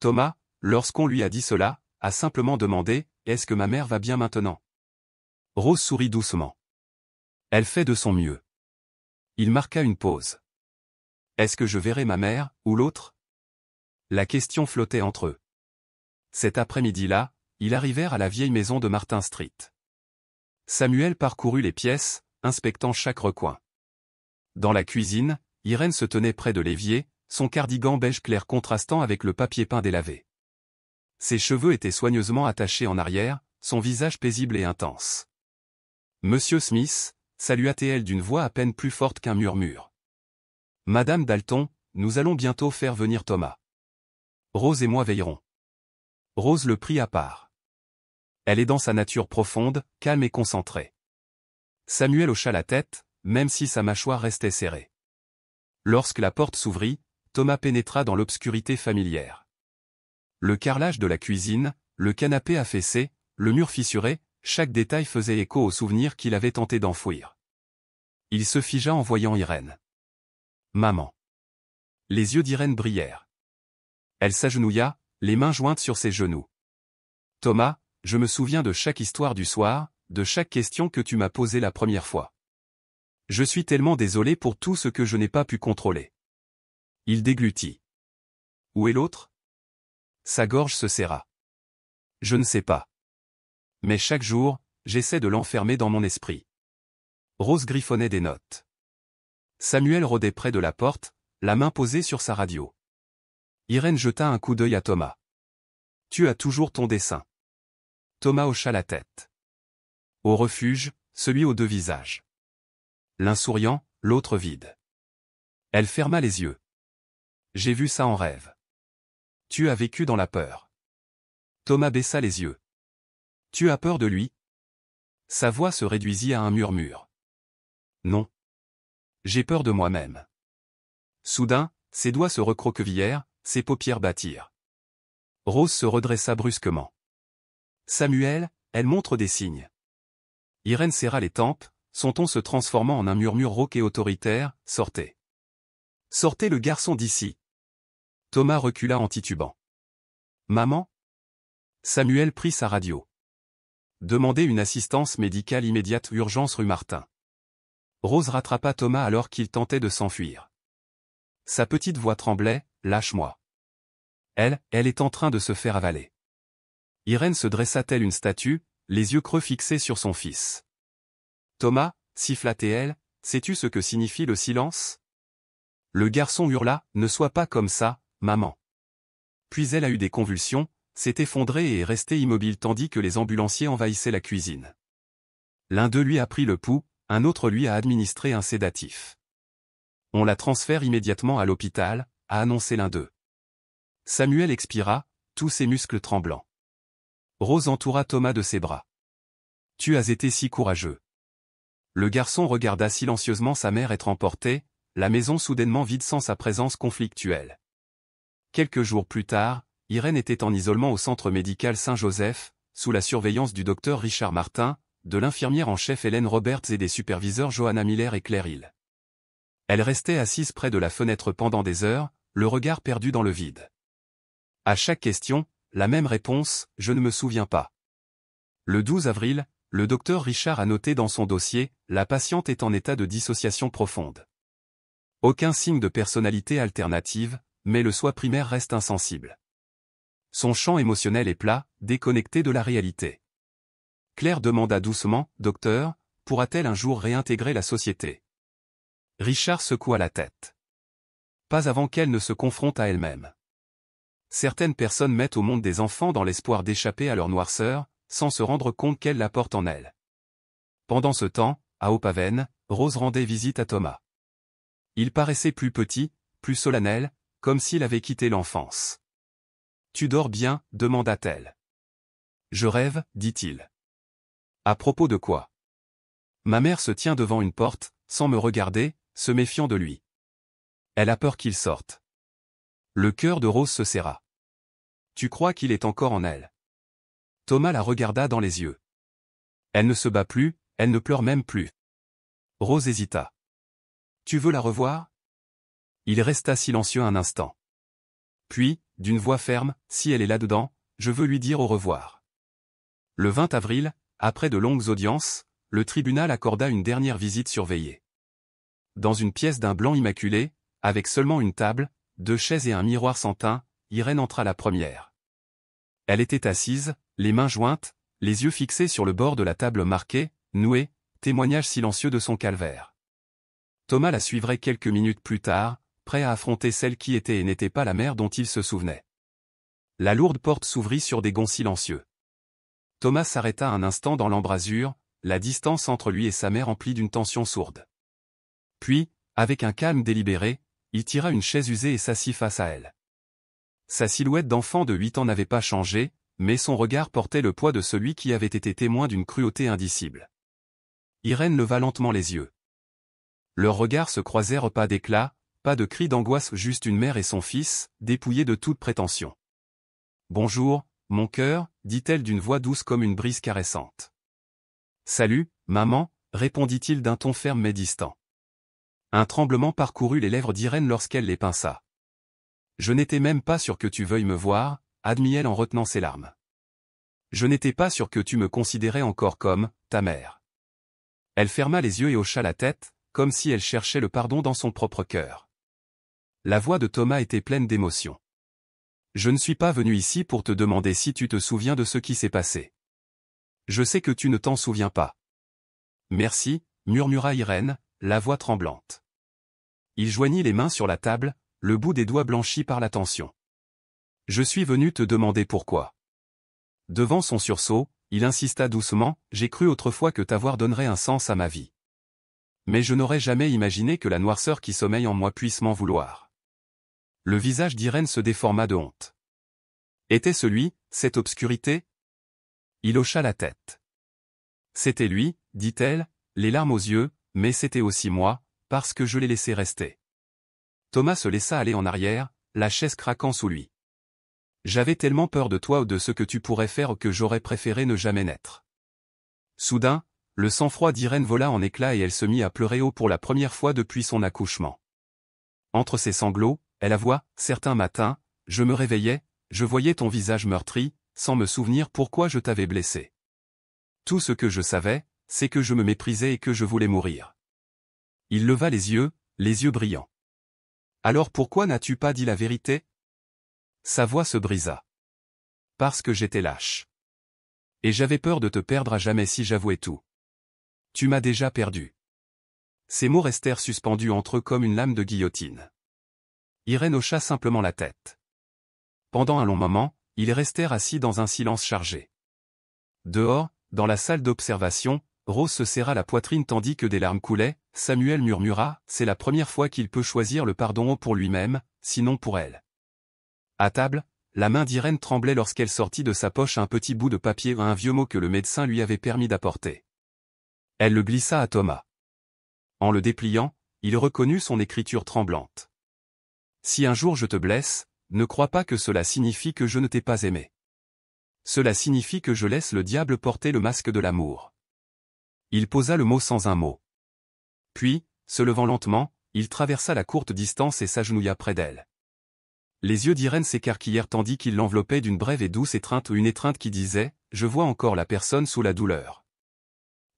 Thomas, lorsqu'on lui a dit cela, a simplement demandé « Est-ce que ma mère va bien maintenant ?» Rose sourit doucement. Elle fait de son mieux. Il marqua une pause. « Est-ce que je verrai ma mère, ou l'autre ?» La question flottait entre eux. Cet après-midi-là, ils arrivèrent à la vieille maison de Martin Street. Samuel parcourut les pièces, inspectant chaque recoin. Dans la cuisine, Irène se tenait près de l'évier, son cardigan beige clair contrastant avec le papier peint délavé. Ses cheveux étaient soigneusement attachés en arrière, son visage paisible et intense. « Monsieur Smith » salua-t-elle d'une voix à peine plus forte qu'un murmure. « Madame Dalton, nous allons bientôt faire venir Thomas. Rose et moi veillerons. » Rose le prit à part. Elle est dans sa nature profonde, calme et concentrée. Samuel hocha la tête, même si sa mâchoire restait serrée. Lorsque la porte s'ouvrit, Thomas pénétra dans l'obscurité familière. Le carrelage de la cuisine, le canapé affaissé, le mur fissuré, chaque détail faisait écho aux souvenirs qu'il avait tenté d'enfouir. Il se figea en voyant Irène. « Maman !» Les yeux d'Irène brillèrent. Elle s'agenouilla, les mains jointes sur ses genoux. « Thomas, je me souviens de chaque histoire du soir, de chaque question que tu m'as posée la première fois. Je suis tellement désolé pour tout ce que je n'ai pas pu contrôler. » Il déglutit. « Où est l'autre » Sa gorge se serra. « Je ne sais pas. Mais chaque jour, j'essaie de l'enfermer dans mon esprit. » Rose griffonnait des notes. Samuel rôdait près de la porte, la main posée sur sa radio. Irène jeta un coup d'œil à Thomas. « Tu as toujours ton dessin. » Thomas hocha la tête. Au refuge, celui aux deux visages. L'un souriant, l'autre vide. Elle ferma les yeux. « J'ai vu ça en rêve. » Tu as vécu dans la peur. Thomas baissa les yeux. « Tu as peur de lui ?» Sa voix se réduisit à un murmure. « Non. J'ai peur de moi-même. » Soudain, ses doigts se recroquevillèrent, ses paupières battirent. Rose se redressa brusquement. « Samuel, elle montre des signes. » Irène serra les tempes, son ton se transformant en un murmure rauque et autoritaire, « Sortez. Sortez le garçon d'ici. » Thomas recula en titubant. « Maman ?» Samuel prit sa radio. « Demandez une assistance médicale immédiate urgence rue Martin. » Rose rattrapa Thomas alors qu'il tentait de s'enfuir. Sa petite voix tremblait, « Lâche-moi. » Elle est en train de se faire avaler. Irène se dressa telle une statue, les yeux creux fixés sur son fils. « Thomas » siffla-t-elle, « sais-tu ce que signifie le silence ?» Le garçon hurla, « Ne sois pas comme ça, maman. » Puis elle a eu des convulsions, s'est effondrée et est restée immobile tandis que les ambulanciers envahissaient la cuisine. L'un d'eux lui a pris le pouls, un autre lui a administré un sédatif. « On la transfère immédiatement à l'hôpital », a annoncé l'un d'eux. Samuel expira, tous ses muscles tremblants. Rose entoura Thomas de ses bras. « Tu as été si courageux. » Le garçon regarda silencieusement sa mère être emportée, la maison soudainement vide sans sa présence conflictuelle. Quelques jours plus tard, Irène était en isolement au centre médical Saint-Joseph, sous la surveillance du docteur Richard Martin, de l'infirmière en chef Hélène Roberts et des superviseurs Johanna Miller et Claire Hill. Elle restait assise près de la fenêtre pendant des heures, le regard perdu dans le vide. À chaque question, la même réponse, je ne me souviens pas. Le 12 avril, le docteur Richard a noté dans son dossier, la patiente est en état de dissociation profonde. Aucun signe de personnalité alternative, mais le soi primaire reste insensible. Son champ émotionnel est plat, déconnecté de la réalité. Claire demanda doucement, docteur, pourra-t-elle un jour réintégrer la société? Richard secoua la tête. Pas avant qu'elle ne se confronte à elle-même. Certaines personnes mettent au monde des enfants dans l'espoir d'échapper à leur noirceur, sans se rendre compte qu'elle la porte en elle. Pendant ce temps, à Opaven, Rose rendait visite à Thomas. Il paraissait plus petit, plus solennel, comme s'il avait quitté l'enfance. « Tu dors bien ?» demanda-t-elle. « Je rêve » dit-il. « À propos de quoi ?» Ma mère se tient devant une porte, sans me regarder, se méfiant de lui. Elle a peur qu'il sorte. Le cœur de Rose se serra. « Tu crois qu'il est encore en elle ?» Thomas la regarda dans les yeux. Elle ne se bat plus, elle ne pleure même plus. Rose hésita. « Tu veux la revoir ?» Il resta silencieux un instant. Puis, d'une voix ferme, « Si elle est là-dedans, je veux lui dire au revoir. » Le 20 avril, après de longues audiences, le tribunal accorda une dernière visite surveillée. Dans une pièce d'un blanc immaculé, avec seulement une table, 2 chaises et un miroir sans teint, Irène entra la première. Elle était assise, les mains jointes, les yeux fixés sur le bord de la table marquée, nouée, témoignage silencieux de son calvaire. Thomas la suivrait quelques minutes plus tard, prêt à affronter celle qui était et n'était pas la mère dont il se souvenait. La lourde porte s'ouvrit sur des gonds silencieux. Thomas s'arrêta un instant dans l'embrasure, la distance entre lui et sa mère emplie d'une tension sourde. Puis, avec un calme délibéré, il tira une chaise usée et s'assit face à elle. Sa silhouette d'enfant de 8 ans n'avait pas changé, mais son regard portait le poids de celui qui avait été témoin d'une cruauté indicible. Irène leva lentement les yeux. Leurs regards se croisèrent, pas d'éclat, pas de cris d'angoisse, juste une mère et son fils, dépouillés de toute prétention. « Bonjour, mon cœur » dit-elle d'une voix douce comme une brise caressante. « Salut, maman » répondit-il d'un ton ferme mais distant. Un tremblement parcourut les lèvres d'Irène lorsqu'elle les pinça. « Je n'étais même pas sûr que tu veuilles me voir » admit-elle en retenant ses larmes. « Je n'étais pas sûr que tu me considérais encore comme ta mère. » Elle ferma les yeux et hocha la tête, comme si elle cherchait le pardon dans son propre cœur. La voix de Thomas était pleine d'émotion. « Je ne suis pas venu ici pour te demander si tu te souviens de ce qui s'est passé. Je sais que tu ne t'en souviens pas. »« Merci » murmura Irène, la voix tremblante. Il joignit les mains sur la table, le bout des doigts blanchi par la tension. « Je suis venu te demander pourquoi. » Devant son sursaut, il insista doucement, « J'ai cru autrefois que t'avoir donnerait un sens à ma vie. Mais je n'aurais jamais imaginé que la noirceur qui sommeille en moi puisse m'en vouloir. » Le visage d'Irène se déforma de honte. Était-ce lui, cette obscurité? Il hocha la tête. C'était lui, dit-elle, les larmes aux yeux, mais c'était aussi moi, parce que je l'ai laissé rester. Thomas se laissa aller en arrière, la chaise craquant sous lui. J'avais tellement peur de toi ou de ce que tu pourrais faire que j'aurais préféré ne jamais naître. Soudain, le sang-froid d'Irène vola en éclats et elle se mit à pleurer haut pour la première fois depuis son accouchement. Entre ses sanglots, elle avoua, certains matins, je me réveillais, je voyais ton visage meurtri, sans me souvenir pourquoi je t'avais blessé. Tout ce que je savais, c'est que je me méprisais et que je voulais mourir. Il leva les yeux brillants. Alors pourquoi n'as-tu pas dit la vérité? Sa voix se brisa. Parce que j'étais lâche. Et j'avais peur de te perdre à jamais si j'avouais tout. Tu m'as déjà perdu. Ces mots restèrent suspendus entre eux comme une lame de guillotine. Irène hocha simplement la tête. Pendant un long moment, ils restèrent assis dans un silence chargé. Dehors, dans la salle d'observation, Rose se serra la poitrine tandis que des larmes coulaient. Samuel murmura, c'est la première fois qu'il peut choisir le pardon pour lui-même, sinon pour elle. À table, la main d'Irène tremblait lorsqu'elle sortit de sa poche un petit bout de papier un vieux mot que le médecin lui avait permis d'apporter. Elle le glissa à Thomas. En le dépliant, il reconnut son écriture tremblante. Si un jour je te blesse, ne crois pas que cela signifie que je ne t'ai pas aimé. Cela signifie que je laisse le diable porter le masque de l'amour. Il posa le mot sans un mot. Puis, se levant lentement, il traversa la courte distance et s'agenouilla près d'elle. Les yeux d'Irène s'écarquillèrent tandis qu'il l'enveloppait d'une brève et douce étreinte ou une étreinte qui disait « Je vois encore la personne sous la douleur ».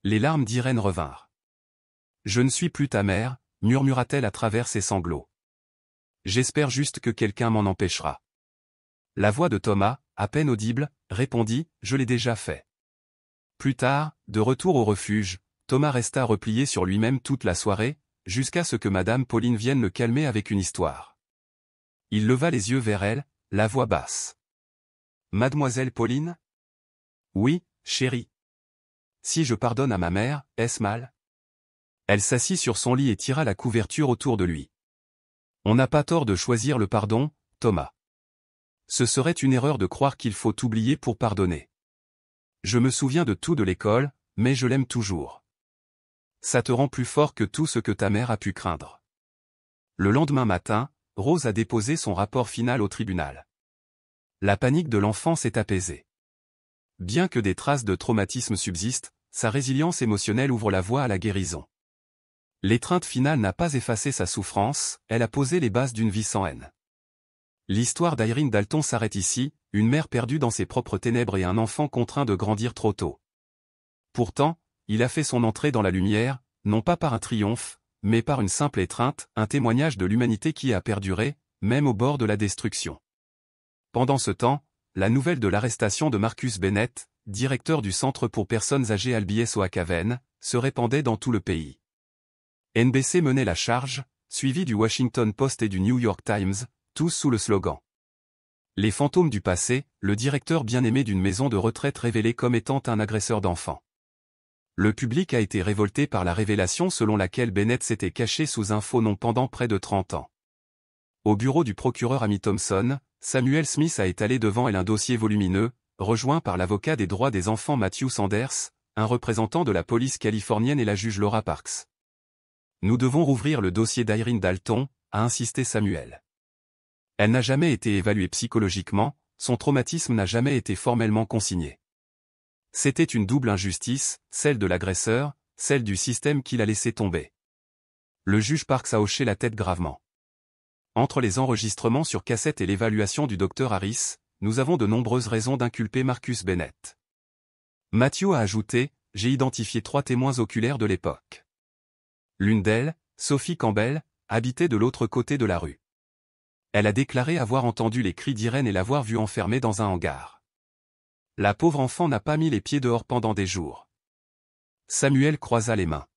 Les larmes d'Irène revinrent. « Je ne suis plus ta mère », murmura-t-elle à travers ses sanglots. « J'espère juste que quelqu'un m'en empêchera. » La voix de Thomas, à peine audible, répondit « Je l'ai déjà fait ». Plus tard, de retour au refuge, Thomas resta replié sur lui-même toute la soirée, jusqu'à ce que Madame Pauline vienne le calmer avec une histoire. Il leva les yeux vers elle, la voix basse. « Mademoiselle Pauline ? » ?»« Oui, chérie. »« Si je pardonne à ma mère, est-ce mal ?» Elle s'assit sur son lit et tira la couverture autour de lui. « On n'a pas tort de choisir le pardon, Thomas. Ce serait une erreur de croire qu'il faut oublier pour pardonner. Je me souviens de tout de l'école, mais je l'aime toujours. Ça te rend plus fort que tout ce que ta mère a pu craindre. » Le lendemain matin, Rose a déposé son rapport final au tribunal. La panique de l'enfant s'est apaisée. Bien que des traces de traumatisme subsistent, sa résilience émotionnelle ouvre la voie à la guérison. L'étreinte finale n'a pas effacé sa souffrance, elle a posé les bases d'une vie sans haine. L'histoire d'Irene Dalton s'arrête ici, une mère perdue dans ses propres ténèbres et un enfant contraint de grandir trop tôt. Pourtant, il a fait son entrée dans la lumière, non pas par un triomphe, mais par une simple étreinte, un témoignage de l'humanité qui a perduré, même au bord de la destruction. Pendant ce temps, la nouvelle de l'arrestation de Marcus Bennett, directeur du Centre pour personnes âgées Albies Oakaven, se répandait dans tout le pays. NBC menait la charge, suivi du Washington Post et du New York Times, tous sous le slogan « Les fantômes du passé, le directeur bien-aimé d'une maison de retraite révélé comme étant un agresseur d'enfants ». Le public a été révolté par la révélation selon laquelle Bennett s'était caché sous un faux nom pendant près de 30 ans. Au bureau du procureur Amy Thompson, Samuel Smith a étalé devant elle un dossier volumineux, rejoint par l'avocat des droits des enfants Matthew Sanders, un représentant de la police californienne et la juge Laura Parks. « Nous devons rouvrir le dossier d'Irene Dalton », a insisté Samuel. Elle n'a jamais été évaluée psychologiquement, son traumatisme n'a jamais été formellement consigné. C'était une double injustice, celle de l'agresseur, celle du système qui l'a laissé tomber. Le juge Parks a hoché la tête gravement. Entre les enregistrements sur cassette et l'évaluation du docteur Harris, nous avons de nombreuses raisons d'inculper Marcus Bennett. Matthew a ajouté, j'ai identifié 3 témoins oculaires de l'époque. L'une d'elles, Sophie Campbell, habitait de l'autre côté de la rue. Elle a déclaré avoir entendu les cris d'Irène et l'avoir vue enfermée dans un hangar. La pauvre enfant n'a pas mis les pieds dehors pendant des jours. Samuel croisa les mains.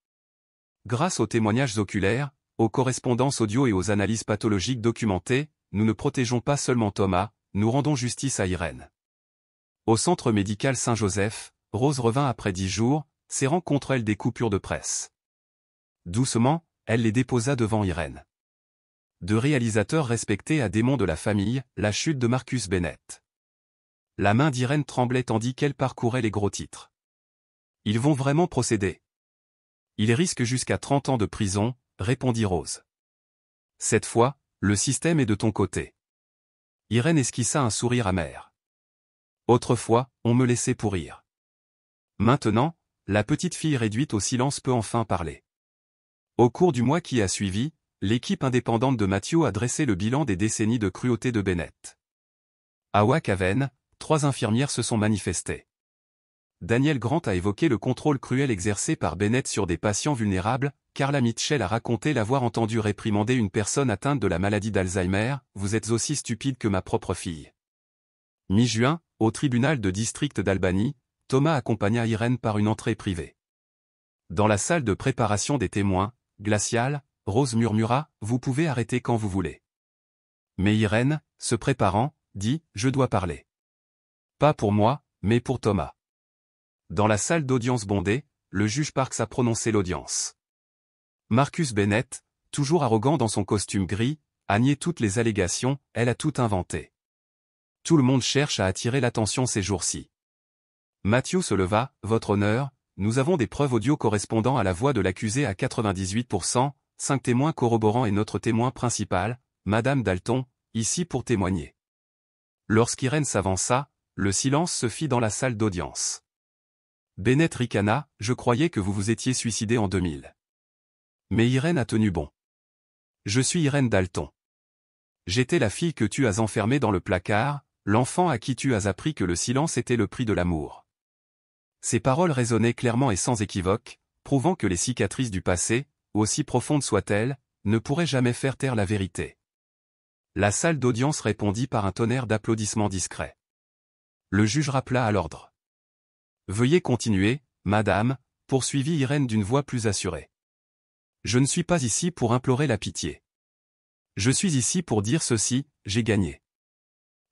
Grâce aux témoignages oculaires, aux correspondances audio et aux analyses pathologiques documentées, nous ne protégeons pas seulement Thomas, nous rendons justice à Irène. Au centre médical Saint-Joseph, Rose revint après 10 jours, serrant contre elle des coupures de presse. Doucement, elle les déposa devant Irène. De réalisateurs respectés à démons de la famille, la chute de Marcus Bennett. La main d'Irène tremblait tandis qu'elle parcourait les gros titres. Ils vont vraiment procéder. Ils risquent jusqu'à 30 ans de prison, répondit Rose. Cette fois, le système est de ton côté. Irène esquissa un sourire amer. Autrefois, on me laissait pourrir. Maintenant, la petite fille réduite au silence peut enfin parler. Au cours du mois qui a suivi, l'équipe indépendante de Matthew a dressé le bilan des décennies de cruauté de Bennett. À Oakaven, 3 infirmières se sont manifestées. Daniel Grant a évoqué le contrôle cruel exercé par Bennett sur des patients vulnérables, Carla Mitchell a raconté l'avoir entendu réprimander une personne atteinte de la maladie d'Alzheimer, « Vous êtes aussi stupide que ma propre fille ». Mi-juin, au tribunal de district d'Albany, Thomas accompagna Irène par une entrée privée. Dans la salle de préparation des témoins, glaciale, Rose murmura, « Vous pouvez arrêter quand vous voulez. » Mais Irène, se préparant, dit, « Je dois parler. Pas pour moi, mais pour Thomas. » Dans la salle d'audience bondée, le juge Parks a prononcé l'audience. Marcus Bennett, toujours arrogant dans son costume gris, a nié toutes les allégations, elle a tout inventé. Tout le monde cherche à attirer l'attention ces jours-ci. Matthew se leva, « Votre honneur, nous avons des preuves audio correspondant à la voix de l'accusé à 98%, 5 témoins corroborants et notre témoin principal, Madame Dalton, ici pour témoigner. » Lorsqu'Irène s'avança, le silence se fit dans la salle d'audience. Bennett ricana, « Je croyais que vous vous étiez suicidé en 2000. » Mais Irène a tenu bon. Je suis Irène Dalton. J'étais la fille que tu as enfermée dans le placard, l'enfant à qui tu as appris que le silence était le prix de l'amour. » Ces paroles résonnaient clairement et sans équivoque, prouvant que les cicatrices du passé, aussi profondes soient-elles, ne pourraient jamais faire taire la vérité. La salle d'audience répondit par un tonnerre d'applaudissements discrets. Le juge rappela à l'ordre. « Veuillez continuer, madame », poursuivit Irène d'une voix plus assurée. « Je ne suis pas ici pour implorer la pitié. Je suis ici pour dire ceci, j'ai gagné.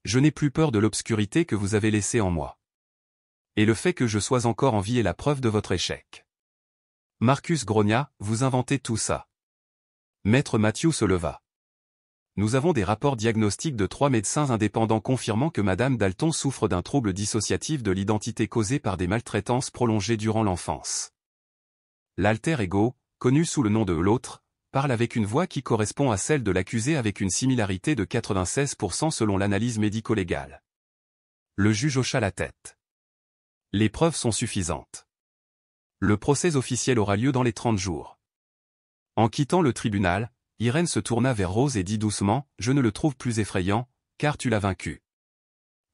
Je n'ai plus peur de l'obscurité que vous avez laissée en moi. Et le fait que je sois encore en vie est la preuve de votre échec. » Marcus grogna, « Vous inventez tout ça. » Maître Matthew se leva. « Nous avons des rapports diagnostiques de 3 médecins indépendants confirmant que Madame Dalton souffre d'un trouble dissociatif de l'identité causé par des maltraitances prolongées durant l'enfance. L'alter ego, connu sous le nom de l'autre, parle avec une voix qui correspond à celle de l'accusé avec une similarité de 96% selon l'analyse médico-légale. » Le juge hocha la tête. « Les preuves sont suffisantes. Le procès officiel aura lieu dans les 30 jours. » En quittant le tribunal, Irène se tourna vers Rose et dit doucement, « Je ne le trouve plus effrayant, car tu l'as vaincu. »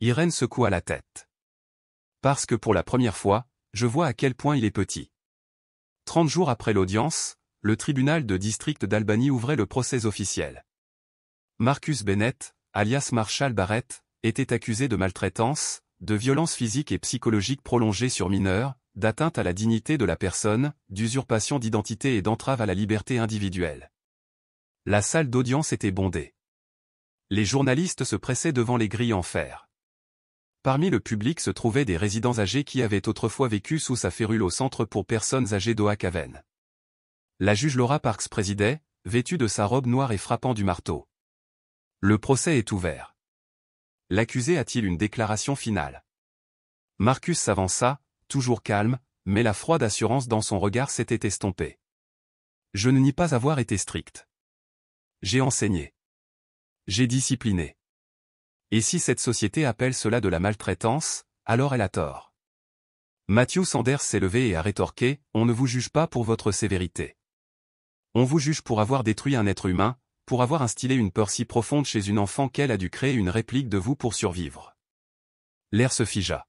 Irène secoua la tête. « Parce que pour la première fois, je vois à quel point il est petit. » 30 jours après l'audience, le tribunal de district d'Albany ouvrait le procès officiel. Marcus Bennett, alias Marshall Barrett, était accusé de maltraitance, de violences physiques et psychologiques prolongées sur mineurs, d'atteinte à la dignité de la personne, d'usurpation d'identité et d'entrave à la liberté individuelle. La salle d'audience était bondée. Les journalistes se pressaient devant les grilles en fer. Parmi le public se trouvaient des résidents âgés qui avaient autrefois vécu sous sa férule au centre pour personnes âgées d'Oak-Haven. La juge Laura Parks présidait, vêtue de sa robe noire et frappant du marteau. Le procès est ouvert. L'accusé a-t-il une déclaration finale? Marcus s'avança, toujours calme, mais la froide assurance dans son regard s'était estompée. Je ne nie pas avoir été strict. J'ai enseigné. J'ai discipliné. Et si cette société appelle cela de la maltraitance, alors elle a tort. Matthew Sanders s'est levé et a rétorqué, on ne vous juge pas pour votre sévérité. On vous juge pour avoir détruit un être humain, pour avoir instillé une peur si profonde chez une enfant qu'elle a dû créer une réplique de vous pour survivre. L'air se figea.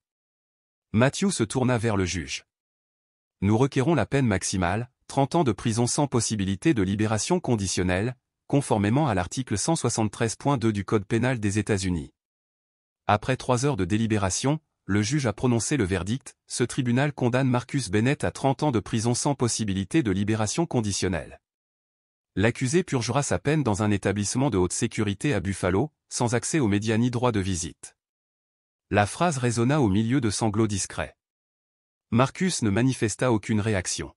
Matthew se tourna vers le juge. Nous requérons la peine maximale, 30 ans de prison sans possibilité de libération conditionnelle, conformément à l'article 173.2 du Code pénal des États-Unis. Après 3 heures de délibération, le juge a prononcé le verdict, ce tribunal condamne Marcus Bennett à 30 ans de prison sans possibilité de libération conditionnelle. L'accusé purgera sa peine dans un établissement de haute sécurité à Buffalo, sans accès aux médias ni droit de visite. La phrase résonna au milieu de sanglots discrets. Marcus ne manifesta aucune réaction.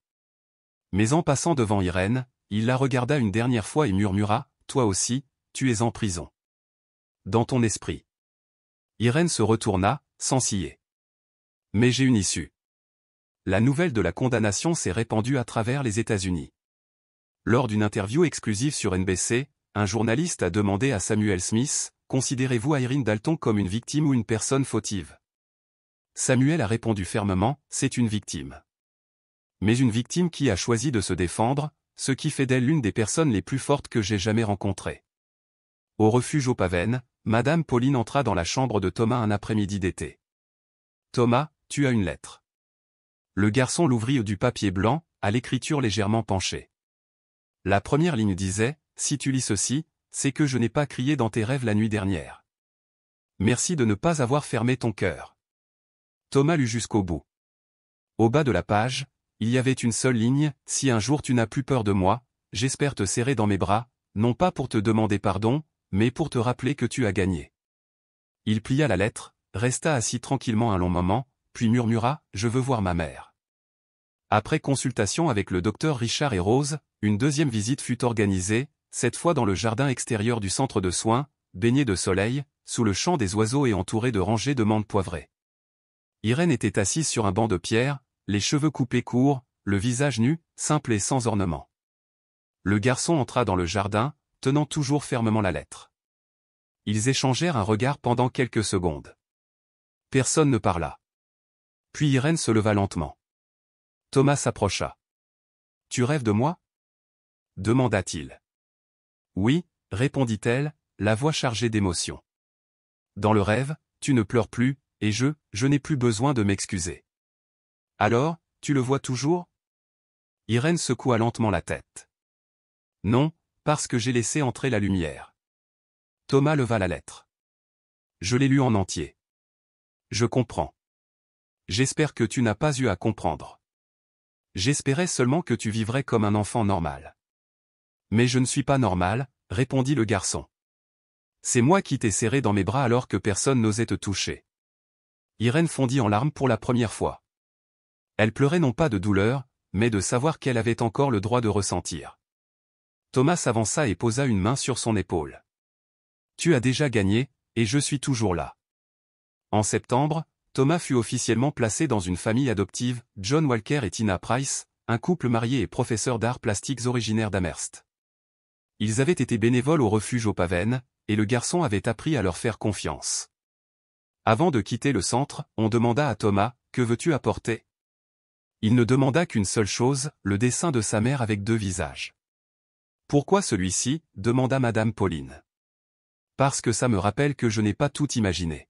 Mais en passant devant Irène, il la regarda une dernière fois et murmura, « Toi aussi, tu es en prison. Dans ton esprit. » Irène se retourna, sans ciller. « Mais j'ai une issue. » La nouvelle de la condamnation s'est répandue à travers les États-Unis. Lors d'une interview exclusive sur NBC, un journaliste a demandé à Samuel Smith, « Considérez-vous Irène Dalton comme une victime ou une personne fautive ?» Samuel a répondu fermement, « C'est une victime. Mais une victime qui a choisi de se défendre, ce qui fait d'elle l'une des personnes les plus fortes que j'ai jamais rencontrées. » Au refuge Oak-Haven, Madame Pauline entra dans la chambre de Thomas un après-midi d'été. « Thomas, tu as une lettre. » Le garçon l'ouvrit du papier blanc, à l'écriture légèrement penchée. La première ligne disait, « Si tu lis ceci, c'est que je n'ai pas crié dans tes rêves la nuit dernière. Merci de ne pas avoir fermé ton cœur. » Thomas lut jusqu'au bout. Au bas de la page, il y avait une seule ligne, « Si un jour tu n'as plus peur de moi, j'espère te serrer dans mes bras, non pas pour te demander pardon, mais pour te rappeler que tu as gagné. » Il plia la lettre, resta assis tranquillement un long moment, puis murmura, « Je veux voir ma mère. » Après consultation avec le docteur Richard et Rose, une deuxième visite fut organisée, cette fois dans le jardin extérieur du centre de soins, baigné de soleil, sous le chant des oiseaux et entouré de rangées de menthes poivrées. Irène était assise sur un banc de pierre, les cheveux coupés courts, le visage nu, simple et sans ornement. Le garçon entra dans le jardin, tenant toujours fermement la lettre. Ils échangèrent un regard pendant quelques secondes. Personne ne parla. Puis Irène se leva lentement. Thomas s'approcha. « Tu rêves de moi ?» demanda-t-il. Oui, répondit-elle, la voix chargée d'émotion. Dans le rêve, tu ne pleures plus, et je n'ai plus besoin de m'excuser. Alors, tu le vois toujours? Irène secoua lentement la tête. Non, parce que j'ai laissé entrer la lumière. Thomas leva la lettre. Je l'ai lue en entier. Je comprends. J'espère que tu n'as pas eu à comprendre. J'espérais seulement que tu vivrais comme un enfant normal. Mais je ne suis pas normal, répondit le garçon. C'est moi qui t'ai serré dans mes bras alors que personne n'osait te toucher. Irène fondit en larmes pour la première fois. Elle pleurait non pas de douleur, mais de savoir qu'elle avait encore le droit de ressentir. Thomas s'avança et posa une main sur son épaule. Tu as déjà gagné, et je suis toujours là. En septembre, Thomas fut officiellement placé dans une famille adoptive, John Walker et Tina Price, un couple marié et professeur d'arts plastiques originaire d'Amherst. Ils avaient été bénévoles au refuge aux Pavènes, et le garçon avait appris à leur faire confiance. Avant de quitter le centre, on demanda à Thomas, « Que veux-tu apporter ?» Il ne demanda qu'une seule chose, le dessin de sa mère avec 2 visages. « Pourquoi celui-ci » demanda Madame Pauline. « Parce que ça me rappelle que je n'ai pas tout imaginé.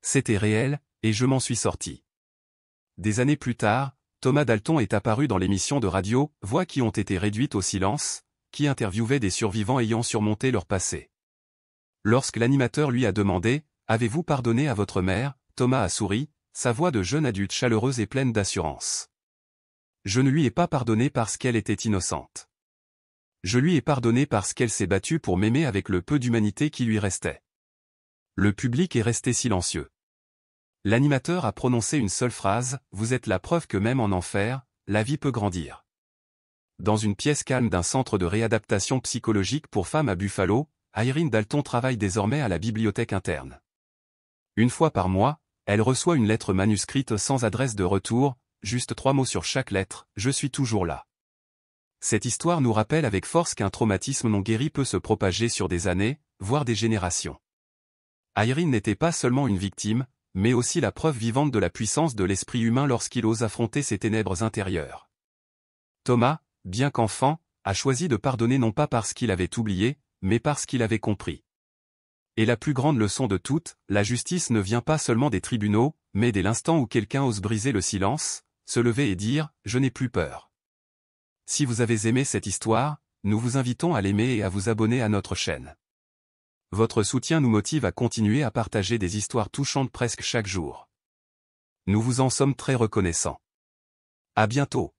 C'était réel, et je m'en suis sorti. » Des années plus tard, Thomas Dalton est apparu dans l'émission de radio « Voix qui ont été réduites au silence », qui interviewait des survivants ayant surmonté leur passé. Lorsque l'animateur lui a demandé « Avez-vous pardonné à votre mère ?» Thomas a souri, sa voix de jeune adulte chaleureuse et pleine d'assurance. « Je ne lui ai pas pardonné parce qu'elle était innocente. Je lui ai pardonné parce qu'elle s'est battue pour m'aimer avec le peu d'humanité qui lui restait. » Le public est resté silencieux. L'animateur a prononcé une seule phrase, « Vous êtes la preuve que même en enfer, la vie peut grandir. » Dans une pièce calme d'un centre de réadaptation psychologique pour femmes à Buffalo, Irene Dalton travaille désormais à la bibliothèque interne. Une fois par mois, elle reçoit une lettre manuscrite sans adresse de retour, juste 3 mots sur chaque lettre, « Je suis toujours là. » Cette histoire nous rappelle avec force qu'un traumatisme non guéri peut se propager sur des années, voire des générations. Irene n'était pas seulement une victime, mais aussi la preuve vivante de la puissance de l'esprit humain lorsqu'il ose affronter ses ténèbres intérieures. Thomas, bien qu'enfant, a choisi de pardonner non pas parce qu'il avait oublié, mais parce qu'il avait compris. Et la plus grande leçon de toutes, la justice ne vient pas seulement des tribunaux, mais dès l'instant où quelqu'un ose briser le silence, se lever et dire « Je n'ai plus peur ». Si vous avez aimé cette histoire, nous vous invitons à l'aimer et à vous abonner à notre chaîne. Votre soutien nous motive à continuer à partager des histoires touchantes presque chaque jour. Nous vous en sommes très reconnaissants. À bientôt.